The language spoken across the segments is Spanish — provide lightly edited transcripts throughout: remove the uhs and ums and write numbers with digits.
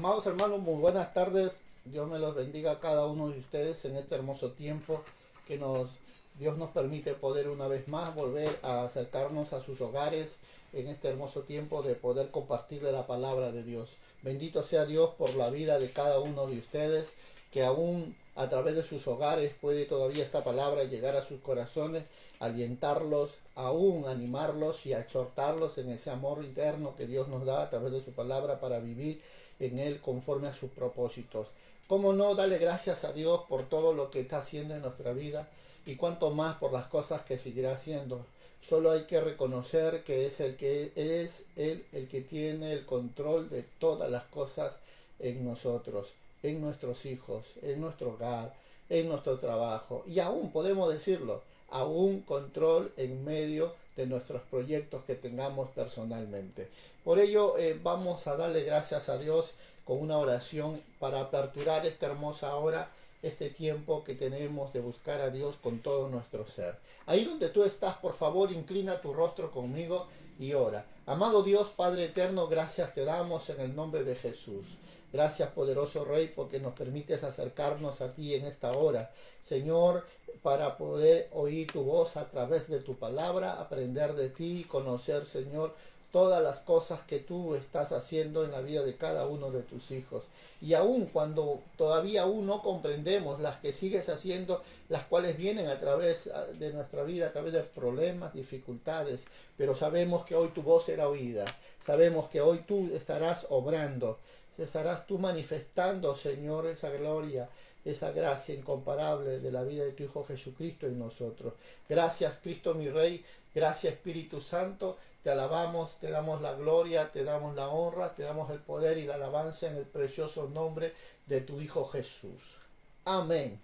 Amados hermanos, muy buenas tardes. Dios me los bendiga a cada uno de ustedes en este hermoso tiempo que Dios nos permite poder una vez más volver a acercarnos a sus hogares en este hermoso tiempo de poder compartirle la palabra de Dios. Bendito sea Dios por la vida de cada uno de ustedes, que aún a través de sus hogares puede todavía esta palabra llegar a sus corazones, alientarlos, aún animarlos y a exhortarlos en ese amor interno que Dios nos da a través de su palabra para vivir en Él conforme a sus propósitos. ¿Cómo no darle gracias a Dios por todo lo que está haciendo en nuestra vida y cuanto más por las cosas que seguirá haciendo? Solo hay que reconocer que es Él el que tiene el control de todas las cosas en nosotros, en nuestros hijos, en nuestro hogar, en nuestro trabajo. Y aún podemos decirlo, aún control en medio de nuestros proyectos que tengamos personalmente. Por ello vamos a darle gracias a Dios con una oración para aperturar esta hermosa hora, este tiempo que tenemos de buscar a Dios con todo nuestro ser. Ahí donde tú estás, por favor, inclina tu rostro conmigo y ora. Amado Dios, Padre eterno, gracias te damos en el nombre de Jesús. Gracias, poderoso Rey, porque nos permites acercarnos a ti en esta hora. Señor, para poder oír tu voz a través de tu palabra, aprender de ti y conocer, Señor, todas las cosas que tú estás haciendo en la vida de cada uno de tus hijos. Y aun cuando todavía aún no comprendemos las que sigues haciendo, las cuales vienen a través de nuestra vida, a través de problemas, dificultades, pero sabemos que hoy tu voz será oída, sabemos que hoy tú estarás obrando, estarás tú manifestando, Señor, esa gloria, esa gracia incomparable de la vida de tu Hijo Jesucristo en nosotros. Gracias, Cristo mi Rey, gracias, Espíritu Santo, te alabamos, te damos la gloria, te damos la honra, te damos el poder y la alabanza en el precioso nombre de tu Hijo Jesús. Amén,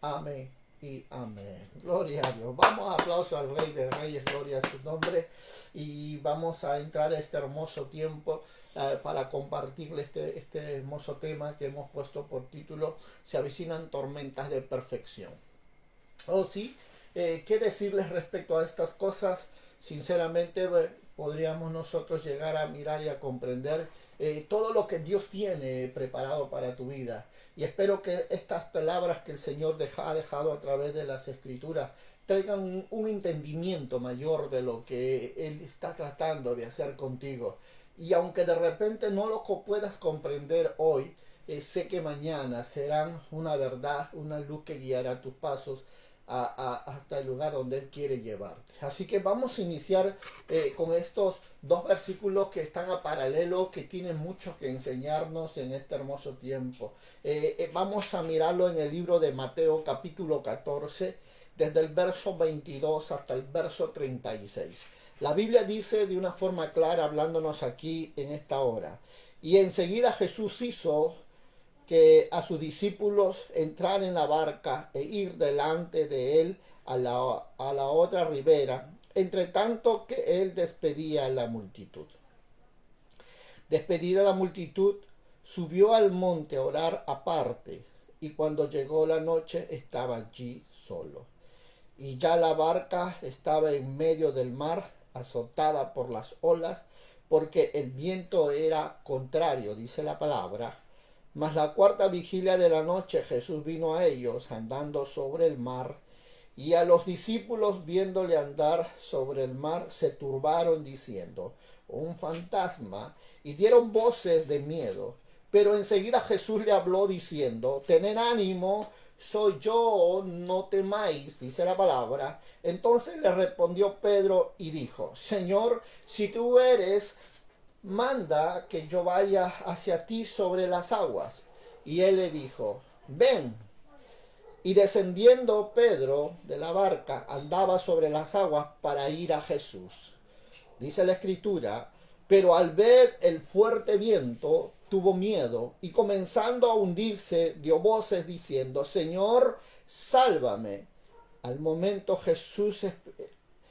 amén y amén. Gloria a Dios. Vamos, aplauso al Rey de Reyes, gloria a su nombre. Y vamos a entrar a este hermoso tiempo para compartirle este hermoso tema que hemos puesto por título: Se avecinan tormentas de perfección. Oh sí, ¿qué decirles respecto a estas cosas? Sinceramente, podríamos nosotros llegar a mirar y a comprender todo lo que Dios tiene preparado para tu vida. Y espero que estas palabras que el Señor ha dejado a través de las Escrituras traigan un entendimiento mayor de lo que Él está tratando de hacer contigo. Y aunque de repente no lo puedas comprender hoy, sé que mañana serán una verdad, una luz que guiará tus pasos hasta el lugar donde Él quiere llevarte. Así que vamos a iniciar con estos dos versículos que están a paralelo, que tienen mucho que enseñarnos en este hermoso tiempo. Vamos a mirarlo en el libro de Mateo capítulo 14, desde el verso 22 hasta el verso 36. La Biblia dice de una forma clara, hablándonos aquí en esta hora: y enseguida Jesús hizo que a sus discípulos entrar en la barca e ir delante de él a la otra ribera, entre tanto que él despedía a la multitud. Despedida la multitud, subió al monte a orar aparte, y cuando llegó la noche estaba allí solo. Y ya la barca estaba en medio del mar, azotada por las olas, porque el viento era contrario, dice la palabra. Mas la cuarta vigilia de la noche Jesús vino a ellos andando sobre el mar, y a los discípulos, viéndole andar sobre el mar, se turbaron diciendo: un fantasma, y dieron voces de miedo. Pero enseguida Jesús le habló diciendo: tened ánimo, soy yo, no temáis, dice la palabra. Entonces le respondió Pedro y dijo: Señor, si tú eres, manda que yo vaya hacia ti sobre las aguas. Y él le dijo: ven. Y descendiendo Pedro de la barca, andaba sobre las aguas para ir a Jesús. Dice la Escritura: pero al ver el fuerte viento, tuvo miedo, y comenzando a hundirse, dio voces diciendo: Señor, sálvame. Al momento Jesús,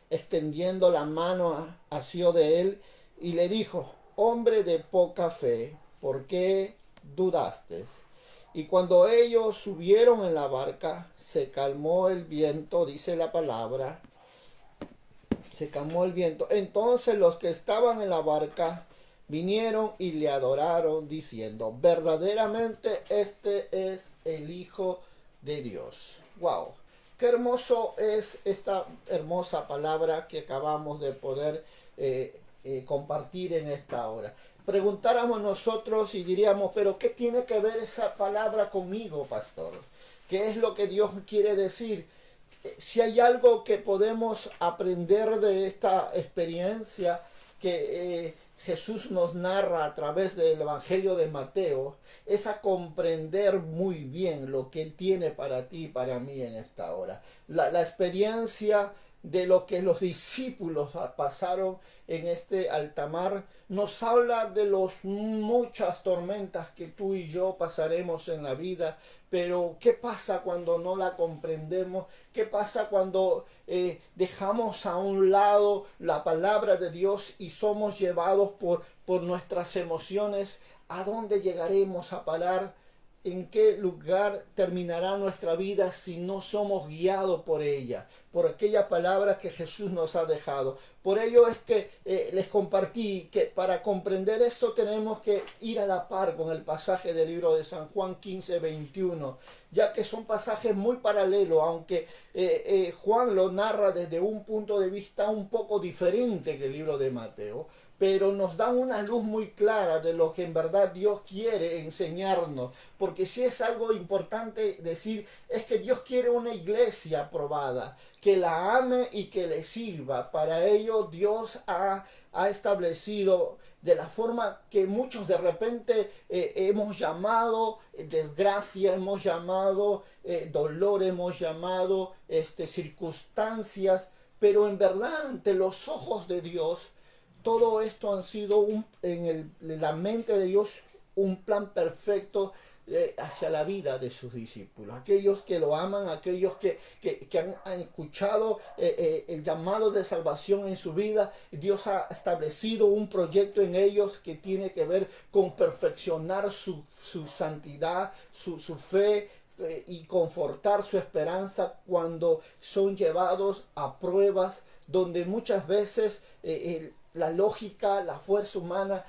extendiendo la mano, asió de él y le dijo: hombre de poca fe, ¿por qué dudaste? Y cuando ellos subieron en la barca, se calmó el viento, dice la palabra. Se calmó el viento. Entonces los que estaban en la barca vinieron y le adoraron diciendo, verdaderamente este es el Hijo de Dios. ¡Wow! Qué hermoso es esta hermosa palabra que acabamos de poder compartir en esta hora. Preguntáramos nosotros y diríamos, pero ¿qué tiene que ver esa palabra conmigo, pastor? ¿Qué es lo que Dios quiere decir? Si hay algo que podemos aprender de esta experiencia que Jesús nos narra a través del Evangelio de Mateo, es a comprender muy bien lo que Él tiene para ti y para mí en esta hora. La experiencia de lo que los discípulos pasaron en este alta mar nos habla de las muchas tormentas que tú y yo pasaremos en la vida, pero ¿qué pasa cuando no la comprendemos? ¿Qué pasa cuando dejamos a un lado la palabra de Dios y somos llevados por nuestras emociones? ¿A dónde llegaremos a parar? ¿En qué lugar terminará nuestra vida si no somos guiados por ella, por aquella palabra que Jesús nos ha dejado? Por ello es que les compartí que para comprender esto tenemos que ir a la par con el pasaje del libro de San Juan 15, 21, ya que son pasajes muy paralelos, aunque Juan lo narra desde un punto de vista un poco diferente que el libro de Mateo, pero nos dan una luz muy clara de lo que en verdad Dios quiere enseñarnos, porque si es algo importante decir, es que Dios quiere una iglesia aprobada, que la ame y que le sirva. Para ello Dios ha establecido de la forma que muchos de repente hemos llamado desgracia, hemos llamado dolor, hemos llamado circunstancias, pero en verdad ante los ojos de Dios, todo esto han sido en la mente de Dios un plan perfecto hacia la vida de sus discípulos. Aquellos que lo aman, aquellos que han escuchado el llamado de salvación en su vida, Dios ha establecido un proyecto en ellos que tiene que ver con perfeccionar su santidad, su fe, y confortar su esperanza cuando son llevados a pruebas donde muchas veces la lógica, la fuerza humana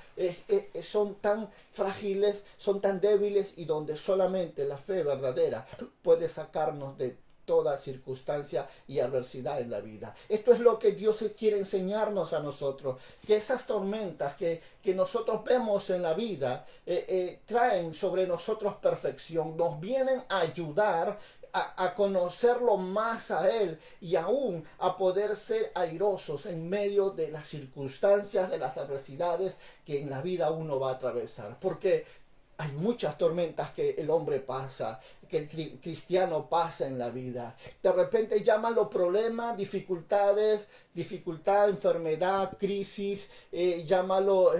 son tan frágiles, son tan débiles, y donde solamente la fe verdadera puede sacarnos de toda circunstancia y adversidad en la vida. Esto es lo que Dios quiere enseñarnos a nosotros, que esas tormentas que nosotros vemos en la vida traen sobre nosotros perfección, nos vienen a ayudar a conocerlo más a Él y aún a poder ser airosos en medio de las circunstancias, de las adversidades que en la vida uno va a atravesar. Porque hay muchas tormentas que el hombre pasa, que el cristiano pasa en la vida. De repente llámalo problemas, dificultades, enfermedad, crisis, llámalo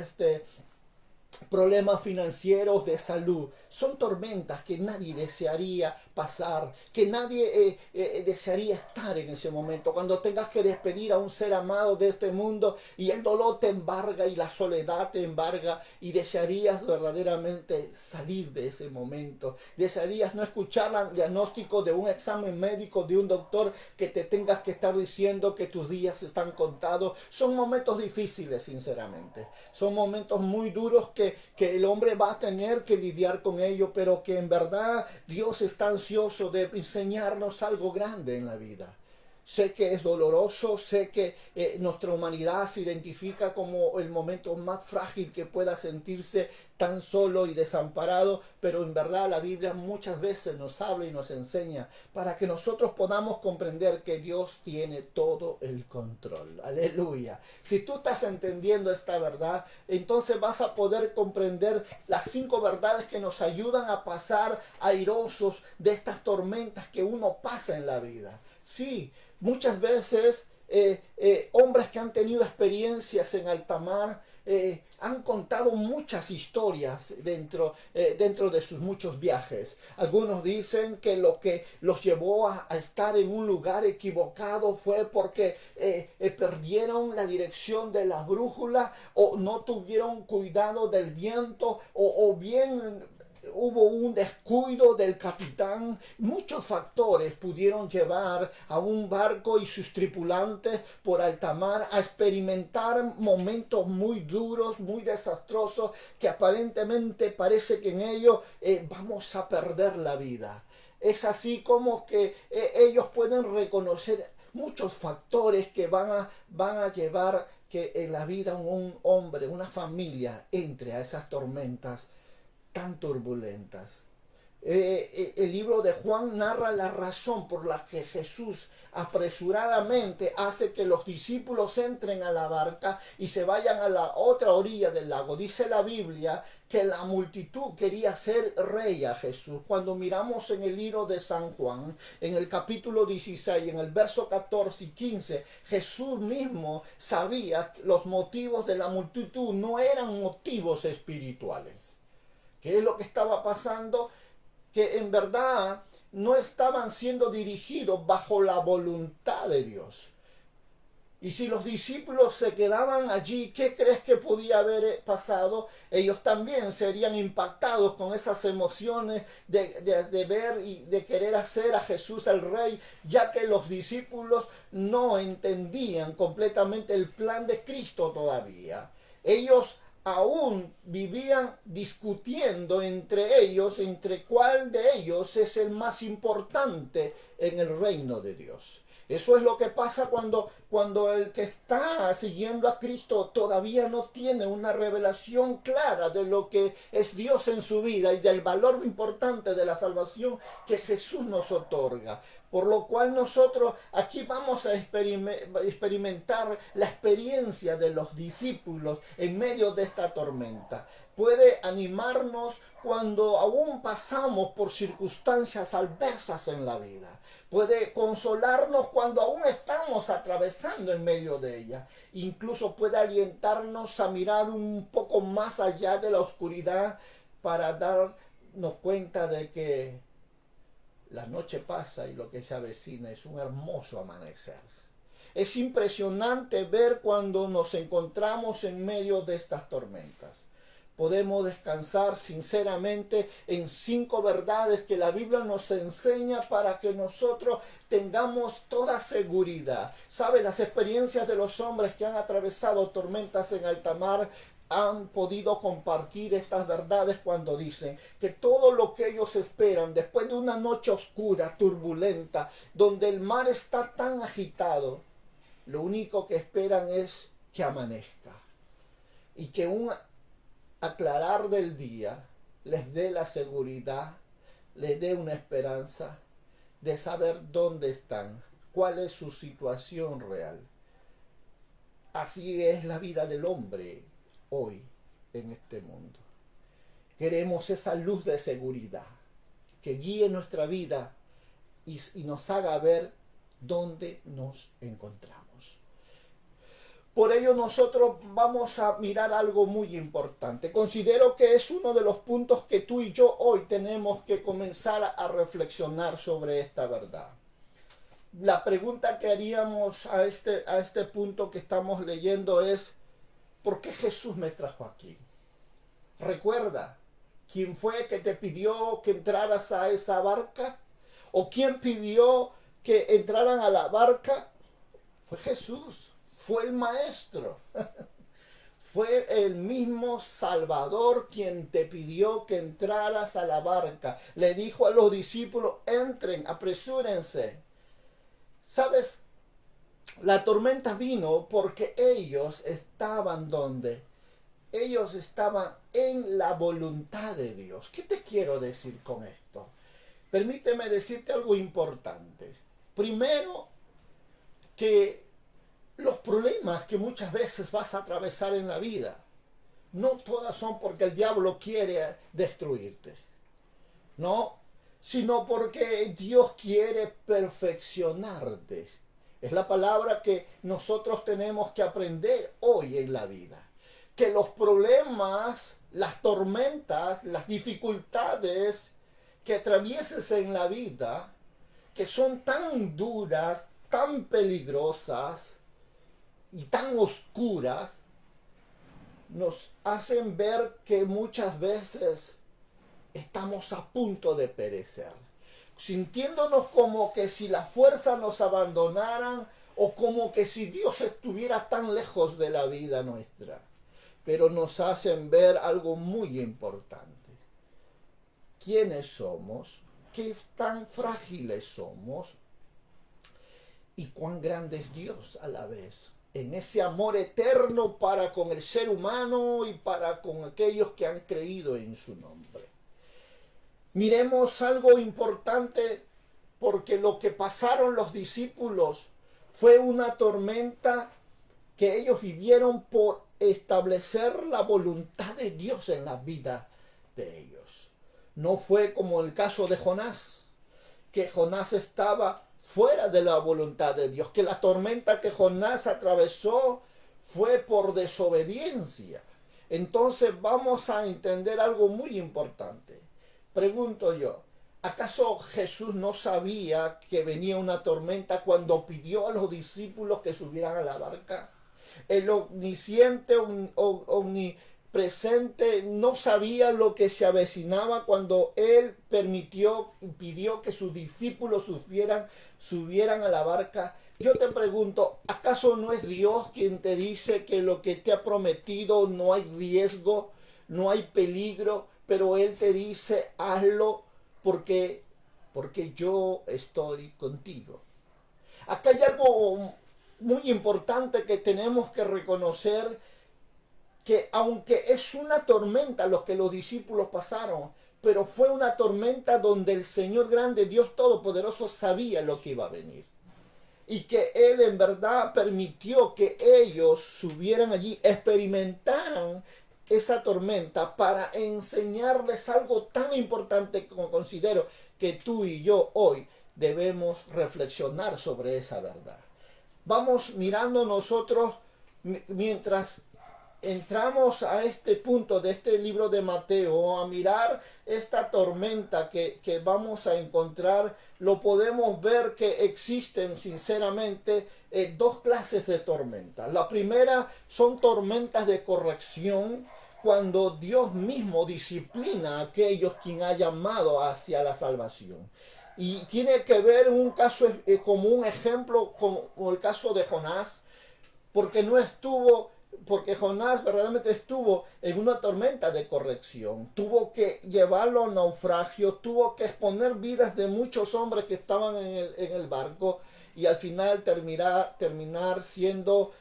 problemas financieros, de salud. Son tormentas que nadie desearía pasar, que nadie desearía estar en ese momento. Cuando tengas que despedir a un ser amado de este mundo y el dolor te embarga y la soledad te embarga, y desearías verdaderamente salir de ese momento. Desearías no escuchar el diagnóstico de un examen médico de un doctor que te tengas que estar diciendo que tus días están contados. Son momentos difíciles, sinceramente. Son momentos muy duros que el hombre va a tener que lidiar con ello, pero que en verdad Dios está ansioso de enseñarnos algo grande en la vida. Sé que es doloroso, sé que nuestra humanidad se identifica como el momento más frágil que pueda sentirse tan solo y desamparado, pero en verdad la Biblia muchas veces nos habla y nos enseña para que nosotros podamos comprender que Dios tiene todo el control. Aleluya. Si tú estás entendiendo esta verdad, entonces vas a poder comprender las 5 verdades que nos ayudan a pasar airosos de estas tormentas que uno pasa en la vida. Sí, muchas veces hombres que han tenido experiencias en alta mar han contado muchas historias dentro de sus muchos viajes. Algunos dicen que lo que los llevó a estar en un lugar equivocado fue porque perdieron la dirección de la brújula, o no tuvieron cuidado del viento, o bien hubo un descuido del capitán. Muchos factores pudieron llevar a un barco y sus tripulantes por alta mar a experimentar momentos muy duros, muy desastrosos, que aparentemente parece que en ellos vamos a perder la vida. Es así como que ellos pueden reconocer muchos factores que van a llevar que en la vida un hombre, una familia, entre a esas tormentas tan turbulentas. El libro de Juan narra la razón por la que Jesús apresuradamente hace que los discípulos entren a la barca y se vayan a la otra orilla del lago. Dice la Biblia que la multitud quería ser rey a Jesús. Cuando miramos en el libro de San Juan, en el capítulo 16, en el verso 14 y 15, Jesús mismo sabía que los motivos de la multitud no eran motivos espirituales. ¿Qué es lo que estaba pasando? Que en verdad no estaban siendo dirigidos bajo la voluntad de Dios. Y si los discípulos se quedaban allí, ¿qué crees que podía haber pasado? Ellos también serían impactados con esas emociones de ver y de querer hacer a Jesús el rey, ya que los discípulos no entendían completamente el plan de Cristo todavía. Ellos aún vivían discutiendo entre ellos, entre cuál de ellos es el más importante en el reino de Dios. Eso es lo que pasa cuando el que está siguiendo a Cristo todavía no tiene una revelación clara de lo que es Dios en su vida y del valor importante de la salvación que Jesús nos otorga. Por lo cual nosotros aquí vamos a experimentar la experiencia de los discípulos en medio de esta tormenta. Puede animarnos cuando aún pasamos por circunstancias adversas en la vida. Puede consolarnos cuando aún estamos atravesando en medio de ella. Incluso puede alientarnos a mirar un poco más allá de la oscuridad para darnos cuenta de que la noche pasa y lo que se avecina es un hermoso amanecer. Es impresionante ver cuando nos encontramos en medio de estas tormentas. Podemos descansar sinceramente en 5 verdades que la Biblia nos enseña para que nosotros tengamos toda seguridad. ¿Sabe? Las experiencias de los hombres que han atravesado tormentas en alta mar han podido compartir estas verdades cuando dicen que todo lo que ellos esperan después de una noche oscura, turbulenta, donde el mar está tan agitado, lo único que esperan es que amanezca y que un aclarar del día les dé la seguridad, les dé una esperanza de saber dónde están, cuál es su situación real. Así es la vida del hombre hoy en este mundo. Queremos esa luz de seguridad que guíe nuestra vida y nos haga ver dónde nos encontramos. Por ello nosotros vamos a mirar algo muy importante. Considero que es uno de los puntos que tú y yo hoy tenemos que comenzar a reflexionar sobre esta verdad. La pregunta que haríamos a este punto que estamos leyendo es: ¿por qué Jesús me trajo aquí? Recuerda, ¿quién fue que te pidió que entraras a esa barca? ¿O quién pidió que entraran a la barca? Fue Jesús. Fue el Maestro. Fue el mismo Salvador quien te pidió que entraras a la barca. Le dijo a los discípulos: entren, apresúrense. ¿Sabes? La tormenta vino porque ellos estaban ¿dónde? Ellos estaban en la voluntad de Dios. ¿Qué te quiero decir con esto? Permíteme decirte algo importante. Primero, que los problemas que muchas veces vas a atravesar en la vida, no todas son porque el diablo quiere destruirte, no, sino porque Dios quiere perfeccionarte. Es la palabra que nosotros tenemos que aprender hoy en la vida. Que los problemas, las tormentas, las dificultades que atravieses en la vida, que son tan duras, tan peligrosas y tan oscuras, nos hacen ver que muchas veces estamos a punto de perecer, sintiéndonos como que si las fuerzas nos abandonaran o como que si Dios estuviera tan lejos de la vida nuestra. Pero nos hacen ver algo muy importante. ¿Quiénes somos? ¿Qué tan frágiles somos? ¿Y cuán grande es Dios a la vez? En ese amor eterno para con el ser humano y para con aquellos que han creído en su nombre. Miremos algo importante, porque lo que pasaron los discípulos fue una tormenta que ellos vivieron por establecer la voluntad de Dios en la vida de ellos. No fue como el caso de Jonás, que Jonás estaba fuera de la voluntad de Dios, que la tormenta que Jonás atravesó fue por desobediencia. Entonces vamos a entender algo muy importante. Pregunto yo, ¿acaso Jesús no sabía que venía una tormenta cuando pidió a los discípulos que subieran a la barca? El omnisciente, omnipresente, no sabía lo que se avecinaba cuando Él permitió y pidió que sus discípulos subieran a la barca. Yo te pregunto, ¿acaso no es Dios quien te dice que lo que te ha prometido no hay riesgo, no hay peligro, pero Él te dice, hazlo porque yo estoy contigo? Acá hay algo muy importante que tenemos que reconocer, que aunque es una tormenta lo que los discípulos pasaron, pero fue una tormenta donde el Señor grande, Dios Todopoderoso, sabía lo que iba a venir. Y que Él en verdad permitió que ellos subieran allí, experimentaran esa tormenta para enseñarles algo tan importante como considero que tú y yo hoy debemos reflexionar sobre esa verdad. Vamos mirando nosotros, mientras entramos a este punto de este libro de Mateo, a mirar esta tormenta que vamos a encontrar, lo podemos ver que existen sinceramente dos clases de tormentas. La primera son tormentas de corrección, cuando Dios mismo disciplina a aquellos quien ha llamado hacia la salvación. Y tiene que ver un caso como un ejemplo, como el caso de Jonás, porque Jonás verdaderamente estuvo en una tormenta de corrección. Tuvo que llevarlo a naufragio, tuvo que exponer vidas de muchos hombres que estaban en el barco y al final terminar siendo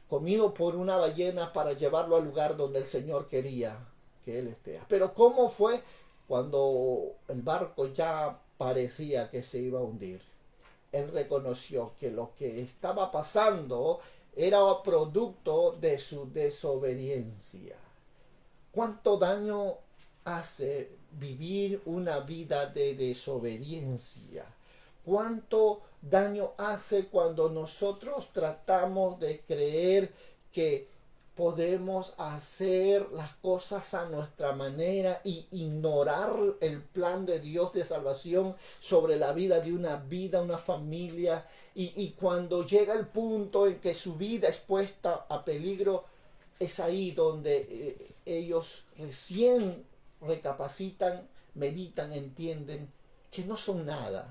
comido por una ballena para llevarlo al lugar donde el Señor quería que él esté. Pero ¿cómo fue cuando el barco ya parecía que se iba a hundir? Él reconoció que lo que estaba pasando era producto de su desobediencia. ¿Cuánto daño hace vivir una vida de desobediencia? ¿Cuánto daño hace cuando nosotros tratamos de creer que podemos hacer las cosas a nuestra manera y ignorar el plan de Dios de salvación sobre la vida de una familia? Y cuando llega el punto en que su vida es puesta a peligro, es ahí donde ellos recién recapacitan, meditan, entienden que no son nada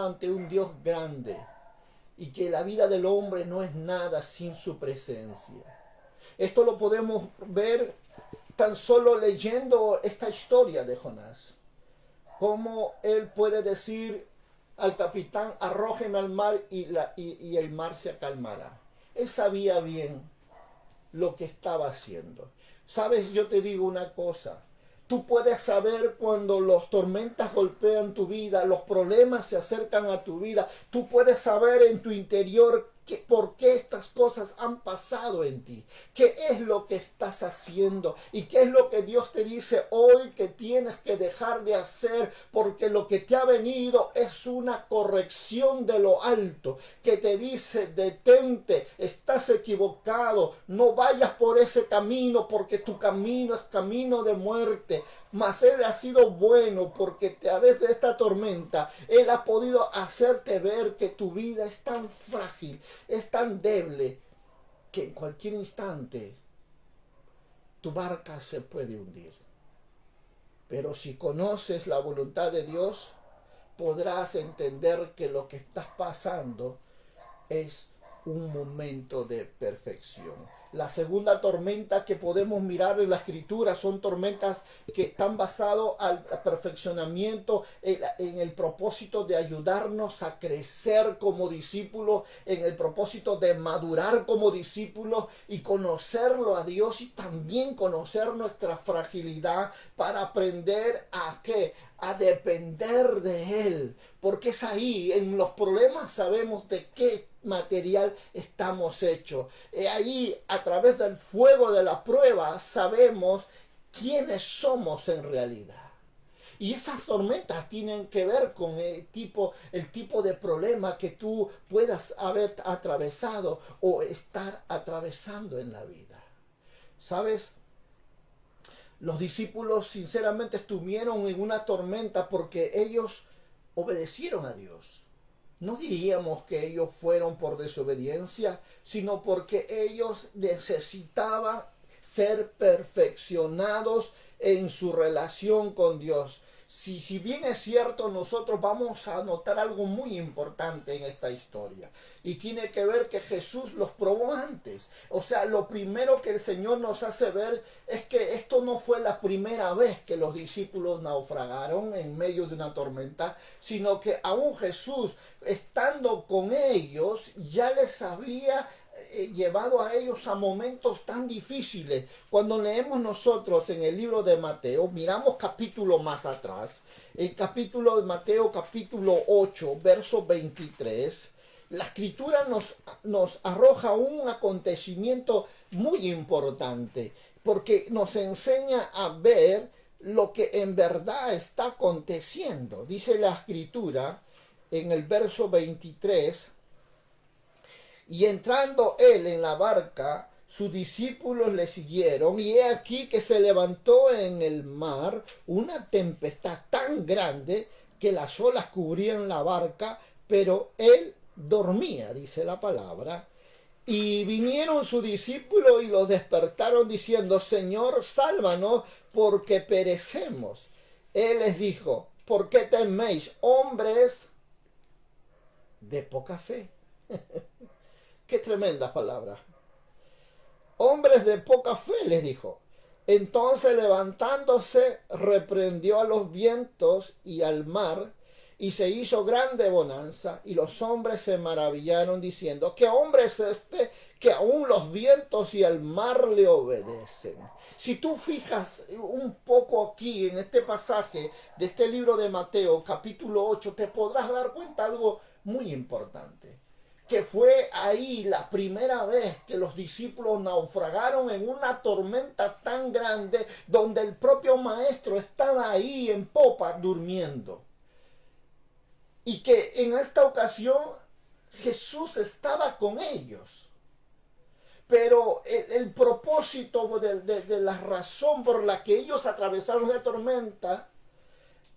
ante un Dios grande, y que la vida del hombre no es nada sin su presencia. Esto lo podemos ver tan solo leyendo esta historia de Jonás. Cómo él puede decir al capitán, arrójeme al mar y el mar se calmará. Él sabía bien lo que estaba haciendo. Sabes, yo te digo una cosa. Tú puedes saber cuando las tormentas golpean tu vida, los problemas se acercan a tu vida. Tú puedes saber en tu interior por qué estas cosas han pasado en ti. ¿Qué es lo que estás haciendo? ¿Y qué es lo que Dios te dice hoy que tienes que dejar de hacer? Porque lo que te ha venido es una corrección de lo alto, que te dice, detente, estás equivocado, no vayas por ese camino, porque tu camino es camino de muerte. Mas Él ha sido bueno, porque a través de esta tormenta Él ha podido hacerte ver que tu vida es tan frágil, es tan débil, que en cualquier instante tu barca se puede hundir. Pero si conoces la voluntad de Dios, podrás entender que lo que estás pasando es un momento de perfección. La segunda tormenta que podemos mirar en la escritura son tormentas que están basadas al perfeccionamiento, en el propósito de ayudarnos a crecer como discípulos, en el propósito de madurar como discípulos y conocerlo a Dios y también conocer nuestra fragilidad para aprender a ¿qué? A depender de Él, porque es ahí, en los problemas sabemos de qué material estamos hechos. Ahí, a través del fuego de la prueba, sabemos quiénes somos en realidad. Y esas tormentas tienen que ver con el tipo de problema que tú puedas haber atravesado o estar atravesando en la vida. ¿Sabes? Los discípulos sinceramente estuvieron en una tormenta porque ellos obedecieron a Dios. No diríamos que ellos fueron por desobediencia, sino porque ellos necesitaban ser perfeccionados en su relación con Dios. Si bien es cierto, nosotros vamos a notar algo muy importante en esta historia. Y tiene que ver que Jesús los probó antes. O sea, lo primero que el Señor nos hace ver es que esto no fue la primera vez que los discípulos naufragaron en medio de una tormenta, sino que aún Jesús, estando con ellos, ya les había llevado a ellos a momentos tan difíciles. Cuando leemos nosotros en el libro de Mateo, miramos capítulo más atrás, el capítulo de Mateo, capítulo 8, verso 23, la escritura nos arroja un acontecimiento muy importante, porque nos enseña a ver lo que en verdad está aconteciendo. Dice la escritura en el verso 23, y entrando él en la barca, sus discípulos le siguieron, y he aquí que se levantó en el mar una tempestad tan grande que las olas cubrían la barca, pero él dormía, dice la palabra. Y vinieron sus discípulos y los despertaron diciendo: Señor, sálvanos, porque perecemos. Él les dijo: ¿por qué teméis, hombres de poca fe? Qué tremenda palabra. Hombres de poca fe, les dijo. Entonces, levantándose, reprendió a los vientos y al mar, y se hizo grande bonanza, y los hombres se maravillaron diciendo: ¿qué hombre es este que aún los vientos y el mar le obedecen? Si tú fijas un poco aquí en este pasaje de este libro de Mateo, capítulo 8, te podrás dar cuenta de algo muy importante, que fue ahí la primera vez que los discípulos naufragaron en una tormenta tan grande, donde el propio maestro estaba ahí en popa durmiendo. Y que en esta ocasión Jesús estaba con ellos. Pero el propósito de la razón por la que ellos atravesaron la tormenta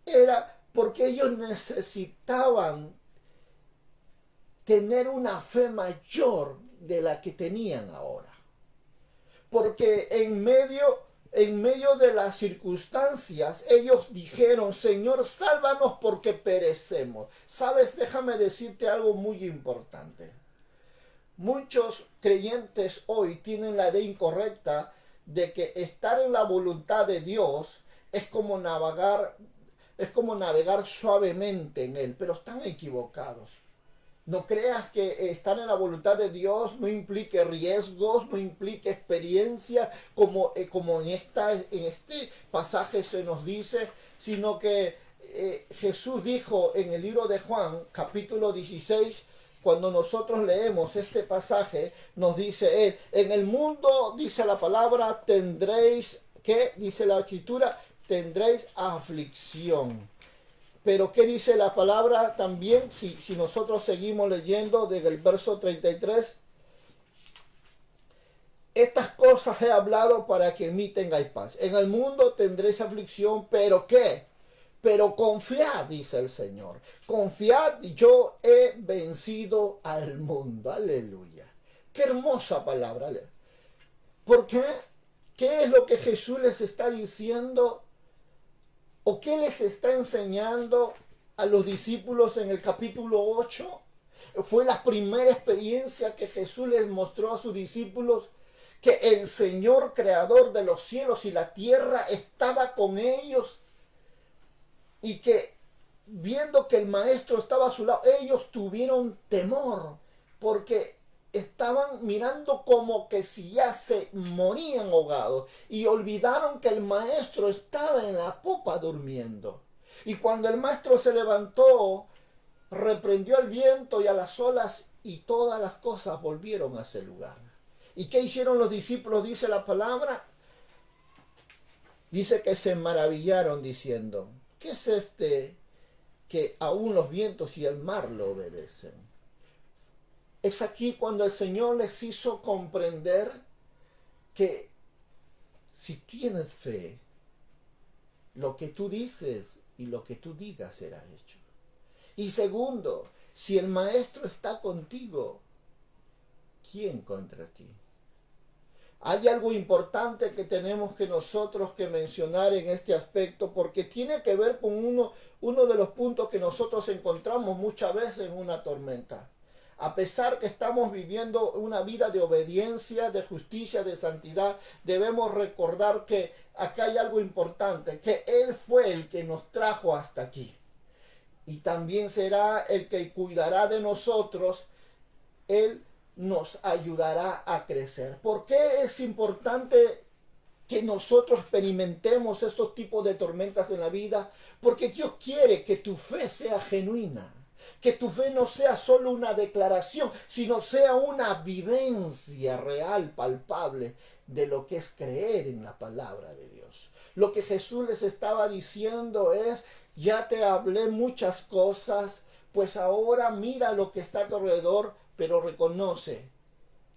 era porque ellos necesitaban tener una fe mayor de la que tenían ahora. Porque en medio de las circunstancias, ellos dijeron: Señor, sálvanos porque perecemos. Sabes, déjame decirte algo muy importante. Muchos creyentes hoy tienen la idea incorrecta de que estar en la voluntad de Dios es como navegar suavemente en Él, pero están equivocados. No creas que estar en la voluntad de Dios no implique riesgos, no implique experiencia, como en este pasaje se nos dice, sino que Jesús dijo en el libro de Juan, capítulo 16, cuando nosotros leemos este pasaje, nos dice él: en el mundo, dice la palabra, tendréis, ¿qué? Dice la escritura, tendréis aflicción. Pero ¿qué dice la palabra también? Si nosotros seguimos leyendo desde el verso 33. Estas cosas he hablado para que en mí tengáis paz. En el mundo tendréis aflicción, pero ¿qué? Pero confiad, dice el Señor. Confiad, yo he vencido al mundo. Aleluya. Qué hermosa palabra. ¿Por qué? ¿Qué es lo que Jesús les está diciendo o qué les está enseñando a los discípulos en el capítulo 8? Fue la primera experiencia que Jesús les mostró a sus discípulos, que el Señor creador de los cielos y la tierra estaba con ellos y que viendo que el maestro estaba a su lado, ellos tuvieron temor porque estaban mirando como que si ya se morían ahogados y olvidaron que el maestro estaba en la popa durmiendo. Y cuando el maestro se levantó, reprendió al viento y a las olas y todas las cosas volvieron a ese lugar. ¿Y qué hicieron los discípulos? Dice la palabra. Dice que se maravillaron diciendo, ¿qué es este que aún los vientos y el mar lo obedecen? Es aquí cuando el Señor les hizo comprender que si tienes fe, lo que tú dices y lo que tú digas será hecho. Y segundo, si el Maestro está contigo, ¿quién contra ti? Hay algo importante que tenemos que nosotros que mencionar en este aspecto, porque tiene que ver con uno de los puntos que nosotros encontramos muchas veces en una tormenta. A pesar que estamos viviendo una vida de obediencia, de justicia, de santidad, debemos recordar que acá hay algo importante, que Él fue el que nos trajo hasta aquí. Y también será el que cuidará de nosotros. Él nos ayudará a crecer. ¿Por qué es importante que nosotros experimentemos estos tipos de tormentas en la vida? Porque Dios quiere que tu fe sea genuina, que tu fe no sea solo una declaración, sino sea una vivencia real, palpable, de lo que es creer en la palabra de Dios. Lo que Jesús les estaba diciendo es, ya te hablé muchas cosas, pues ahora mira lo que está a tu alrededor, pero reconoce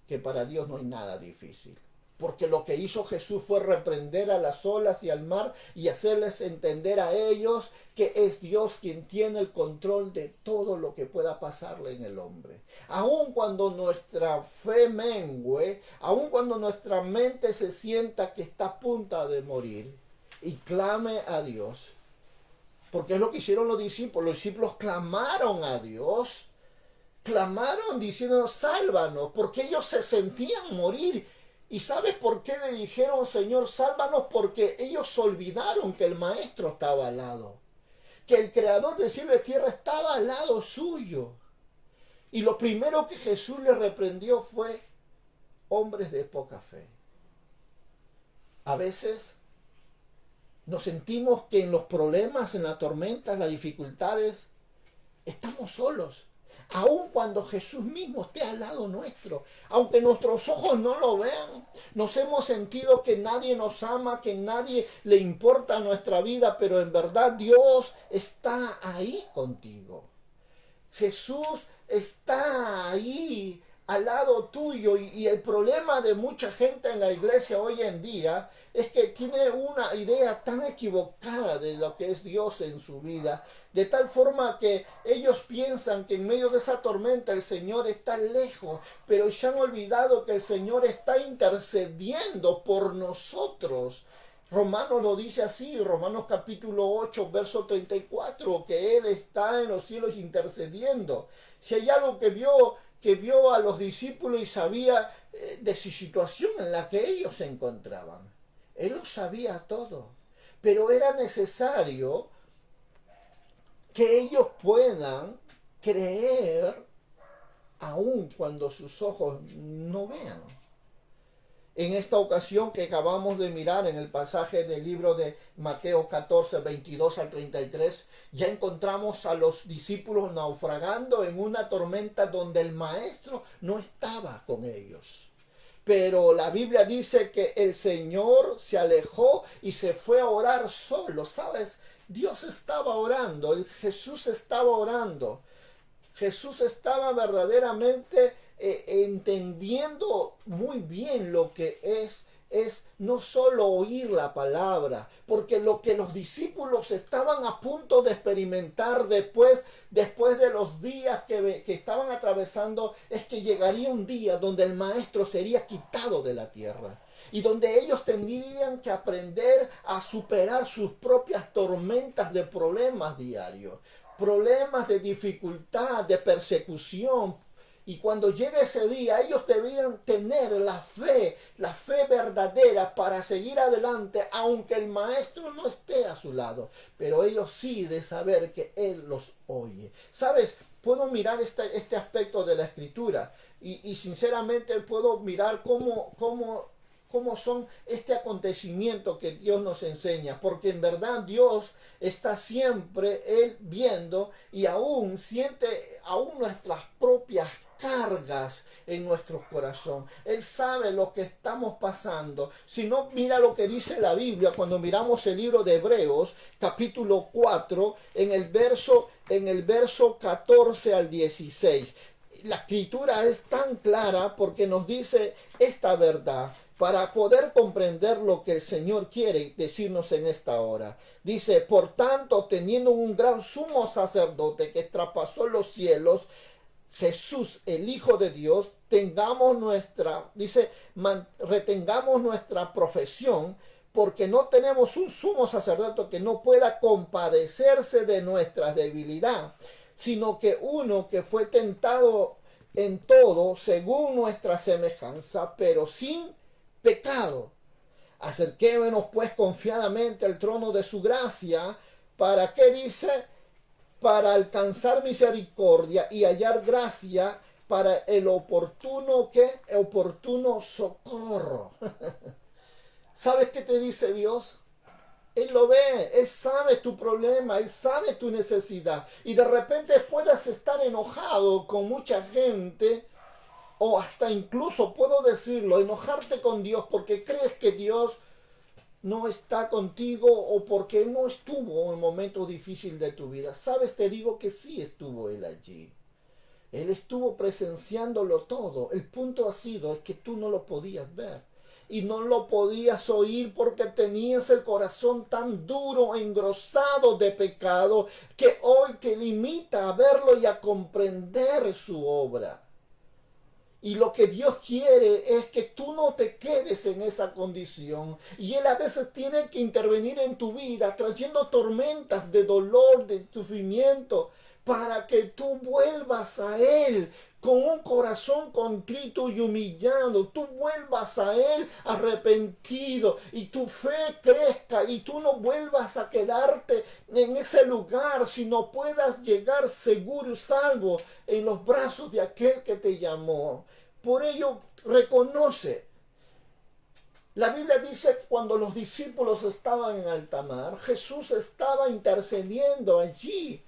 que para Dios no hay nada difícil. Porque lo que hizo Jesús fue reprender a las olas y al mar y hacerles entender a ellos que es Dios quien tiene el control de todo lo que pueda pasarle en el hombre. Aun cuando nuestra fe mengue, aun cuando nuestra mente se sienta que está a punto de morir y clame a Dios. Porque es lo que hicieron los discípulos. Los discípulos clamaron a Dios. Clamaron diciendo, sálvanos, porque ellos se sentían morir. ¿Y sabes por qué le dijeron, Señor, sálvanos? Porque ellos olvidaron que el Maestro estaba al lado, que el Creador del cielo y de tierra estaba al lado suyo. Y lo primero que Jesús les reprendió fue, hombres de poca fe. A veces nos sentimos que en los problemas, en las tormentas, en las dificultades, estamos solos. Aun cuando Jesús mismo esté al lado nuestro, aunque nuestros ojos no lo vean, nos hemos sentido que nadie nos ama, que nadie le importa nuestra vida, pero en verdad Dios está ahí contigo. Jesús está ahí al lado tuyo y el problema de mucha gente en la iglesia hoy en día es que tiene una idea tan equivocada de lo que es Dios en su vida, de tal forma que ellos piensan que en medio de esa tormenta el Señor está lejos, pero se han olvidado que el Señor está intercediendo por nosotros. Romanos lo dice así, Romanos capítulo 8, verso 34, que Él está en los cielos intercediendo. Si hay algo que vio a los discípulos y sabía de su situación en la que ellos se encontraban. Él lo sabía todo, pero era necesario que ellos puedan creer aun cuando sus ojos no vean. En esta ocasión que acabamos de mirar en el pasaje del libro de Mateo 14, 22 al 33, ya encontramos a los discípulos naufragando en una tormenta donde el Maestro no estaba con ellos. Pero la Biblia dice que el Señor se alejó y se fue a orar solo. ¿Sabes? Dios estaba orando, Jesús estaba orando. Jesús estaba verdaderamente entendiendo muy bien lo que es no solo oír la palabra, porque lo que los discípulos estaban a punto de experimentar después de los días que estaban atravesando, es que llegaría un día donde el Maestro sería quitado de la tierra. y donde ellos tendrían que aprender a superar sus propias tormentas de problemas diarios, problemas de dificultad, de persecución. Y cuando llegue ese día, ellos debían tener la fe verdadera para seguir adelante, aunque el maestro no esté a su lado. Pero ellos sí de saber que Él los oye. ¿Sabes? Puedo mirar este aspecto de la escritura y sinceramente puedo mirar cómo son este acontecimiento que Dios nos enseña, porque en verdad Dios está siempre Él viendo y aún siente aún nuestras propias cargas en nuestro corazón. Él sabe lo que estamos pasando. Si no, mira lo que dice la Biblia cuando miramos el libro de Hebreos, capítulo 4, en el verso 14 al 16. La escritura es tan clara porque nos dice esta verdad para poder comprender lo que el Señor quiere decirnos en esta hora. Dice, por tanto, teniendo un gran sumo sacerdote que traspasó los cielos, Jesús, el Hijo de Dios, retengamos nuestra profesión, porque no tenemos un sumo sacerdote que no pueda compadecerse de nuestra debilidad, sino que uno que fue tentado en todo según nuestra semejanza, pero sin pecado. Acerquémonos pues confiadamente al trono de su gracia, ¿para qué dice? Para alcanzar misericordia y hallar gracia para el oportuno socorro. ¿Sabes qué te dice Dios? Él lo ve, Él sabe tu problema, Él sabe tu necesidad. Y de repente puedas estar enojado con mucha gente, o hasta incluso, puedo decirlo, enojarte con Dios porque crees que Dios no está contigo o porque Él no estuvo en un momento difícil de tu vida. ¿Sabes? Te digo que sí estuvo Él allí. Él estuvo presenciándolo todo. El punto ha sido es que tú no lo podías ver. Y no lo podías oír porque tenías el corazón tan duro, engrosado de pecado, que hoy te limita a verlo y a comprender su obra. Y lo que Dios quiere es que tú no te quedes en esa condición. Y Él a veces tiene que intervenir en tu vida, trayendo tormentas de dolor, de sufrimiento, para que tú vuelvas a Él con un corazón contrito y humillado. Tú vuelvas a Él arrepentido y tu fe crezca y tú no vuelvas a quedarte en ese lugar, sino puedas llegar seguro y salvo en los brazos de aquel que te llamó. Por ello, reconoce. La Biblia dice que cuando los discípulos estaban en alta mar, Jesús estaba intercediendo allí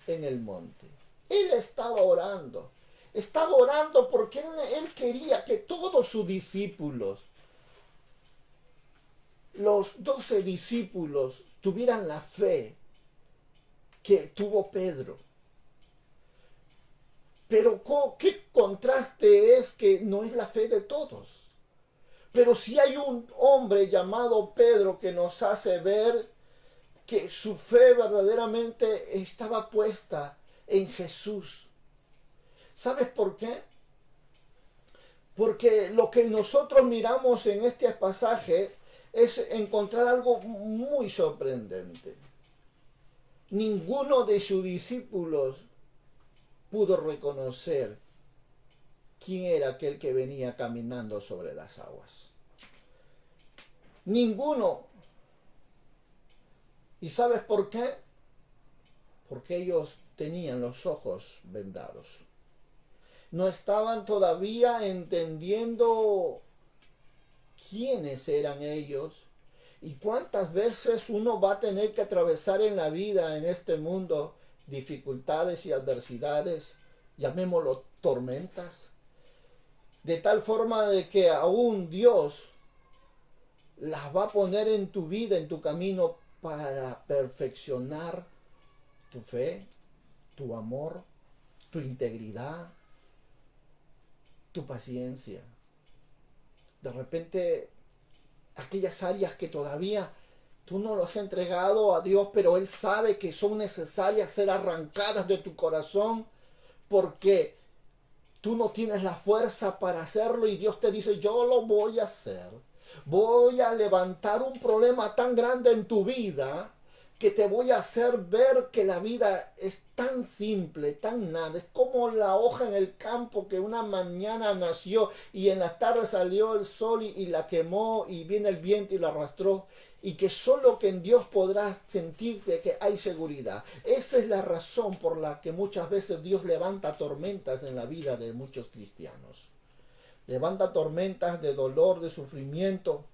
en el monte. Él estaba orando. Estaba orando porque él quería que todos sus discípulos, los 12 discípulos, tuvieran la fe que tuvo Pedro. Pero qué contraste es que no es la fe de todos. Pero si hay un hombre llamado Pedro que nos hace ver que su fe verdaderamente estaba puesta en Jesús. ¿Sabes por qué? Porque lo que nosotros miramos en este pasaje es encontrar algo muy sorprendente. Ninguno de sus discípulos pudo reconocer quién era aquel que venía caminando sobre las aguas. Ninguno. ¿Y sabes por qué? Porque ellos tenían los ojos vendados. No estaban todavía entendiendo quiénes eran ellos y cuántas veces uno va a tener que atravesar en la vida, en este mundo, dificultades y adversidades, llamémoslo tormentas, de tal forma de que aún Dios las va a poner en tu vida, en tu camino, para perfeccionar tu fe, tu amor, tu integridad, tu paciencia. De repente, aquellas áreas que todavía tú no los has entregado a Dios, pero Él sabe que son necesarias ser arrancadas de tu corazón porque tú no tienes la fuerza para hacerlo y Dios te dice, yo lo voy a hacer. Voy a levantar un problema tan grande en tu vida que te voy a hacer ver que la vida es tan simple, tan nada. Es como la hoja en el campo que una mañana nació y en la tarde salió el sol y la quemó y viene el viento y la arrastró. Y que solo que en Dios podrás sentirte que hay seguridad. Esa es la razón por la que muchas veces Dios levanta tormentas en la vida de muchos cristianos. Levanta tormentas de dolor, de sufrimiento.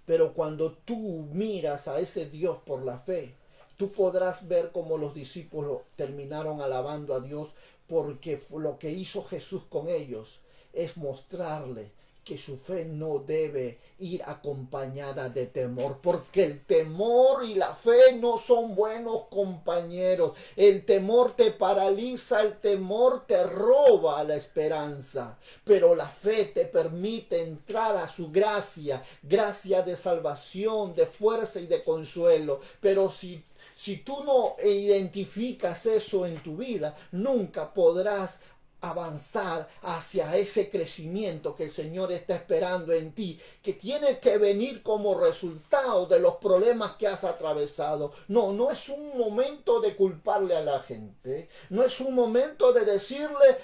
Pero cuando tú miras a ese Dios por la fe, tú podrás ver cómo los discípulos terminaron alabando a Dios, porque lo que hizo Jesús con ellos es mostrarle que su fe no debe ir acompañada de temor, porque el temor y la fe no son buenos compañeros. El temor te paraliza, el temor te roba la esperanza, pero la fe te permite entrar a su gracia, gracia de salvación, de fuerza y de consuelo. Pero si tú no identificas eso en tu vida, nunca podrás avanzar hacia ese crecimiento que el Señor está esperando en ti, que tiene que venir como resultado de los problemas que has atravesado. No es un momento de culparle a la gente, no es un momento de decirle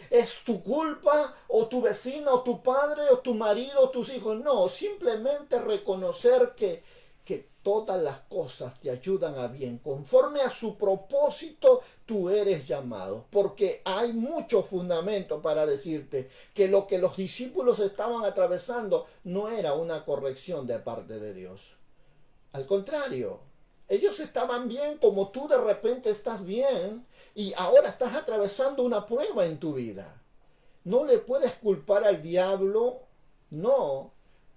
es tu culpa, o tu vecino, o tu padre, o tu marido, o tus hijos. No, simplemente reconocer que todas las cosas te ayudan a bien. Conforme a su propósito, tú eres llamado. Porque hay mucho fundamento para decirte que lo que los discípulos estaban atravesando no era una corrección de parte de Dios. Al contrario, ellos estaban bien como tú de repente estás bien y ahora estás atravesando una prueba en tu vida. No le puedes culpar al diablo, no,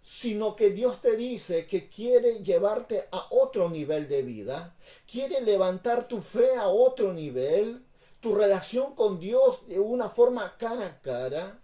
sino que Dios te dice que quiere llevarte a otro nivel de vida, quiere levantar tu fe a otro nivel, tu relación con Dios de una forma cara a cara.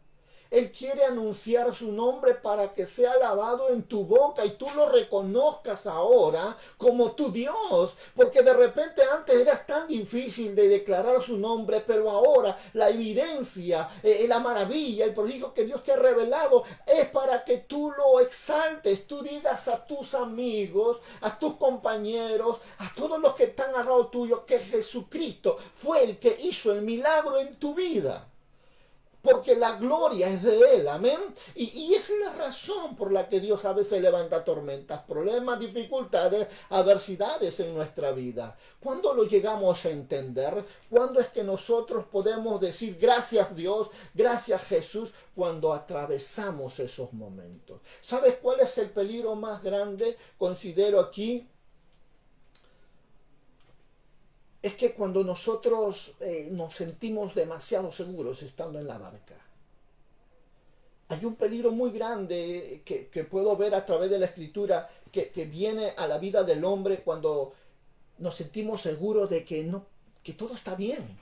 Él quiere anunciar su nombre para que sea alabado en tu boca y tú lo reconozcas ahora como tu Dios. Porque de repente antes era tan difícil de declarar su nombre, pero ahora la evidencia, la maravilla, el prodigio que Dios te ha revelado es para que tú lo exaltes. Tú digas a tus amigos, a tus compañeros, a todos los que están al lado tuyo que Jesucristo fue el que hizo el milagro en tu vida. Porque la gloria es de Él, amén. Y esa es la razón por la que Dios a veces levanta tormentas, problemas, dificultades, adversidades en nuestra vida. ¿Cuándo lo llegamos a entender? ¿Cuándo es que nosotros podemos decir gracias Dios, gracias Jesús? Cuando atravesamos esos momentos. ¿Sabes cuál es el peligro más grande? Considero aquí. Es que cuando nosotros nos sentimos demasiado seguros estando en la barca, hay un peligro muy grande que puedo ver a través de la Escritura que viene a la vida del hombre cuando nos sentimos seguros de que todo está bien,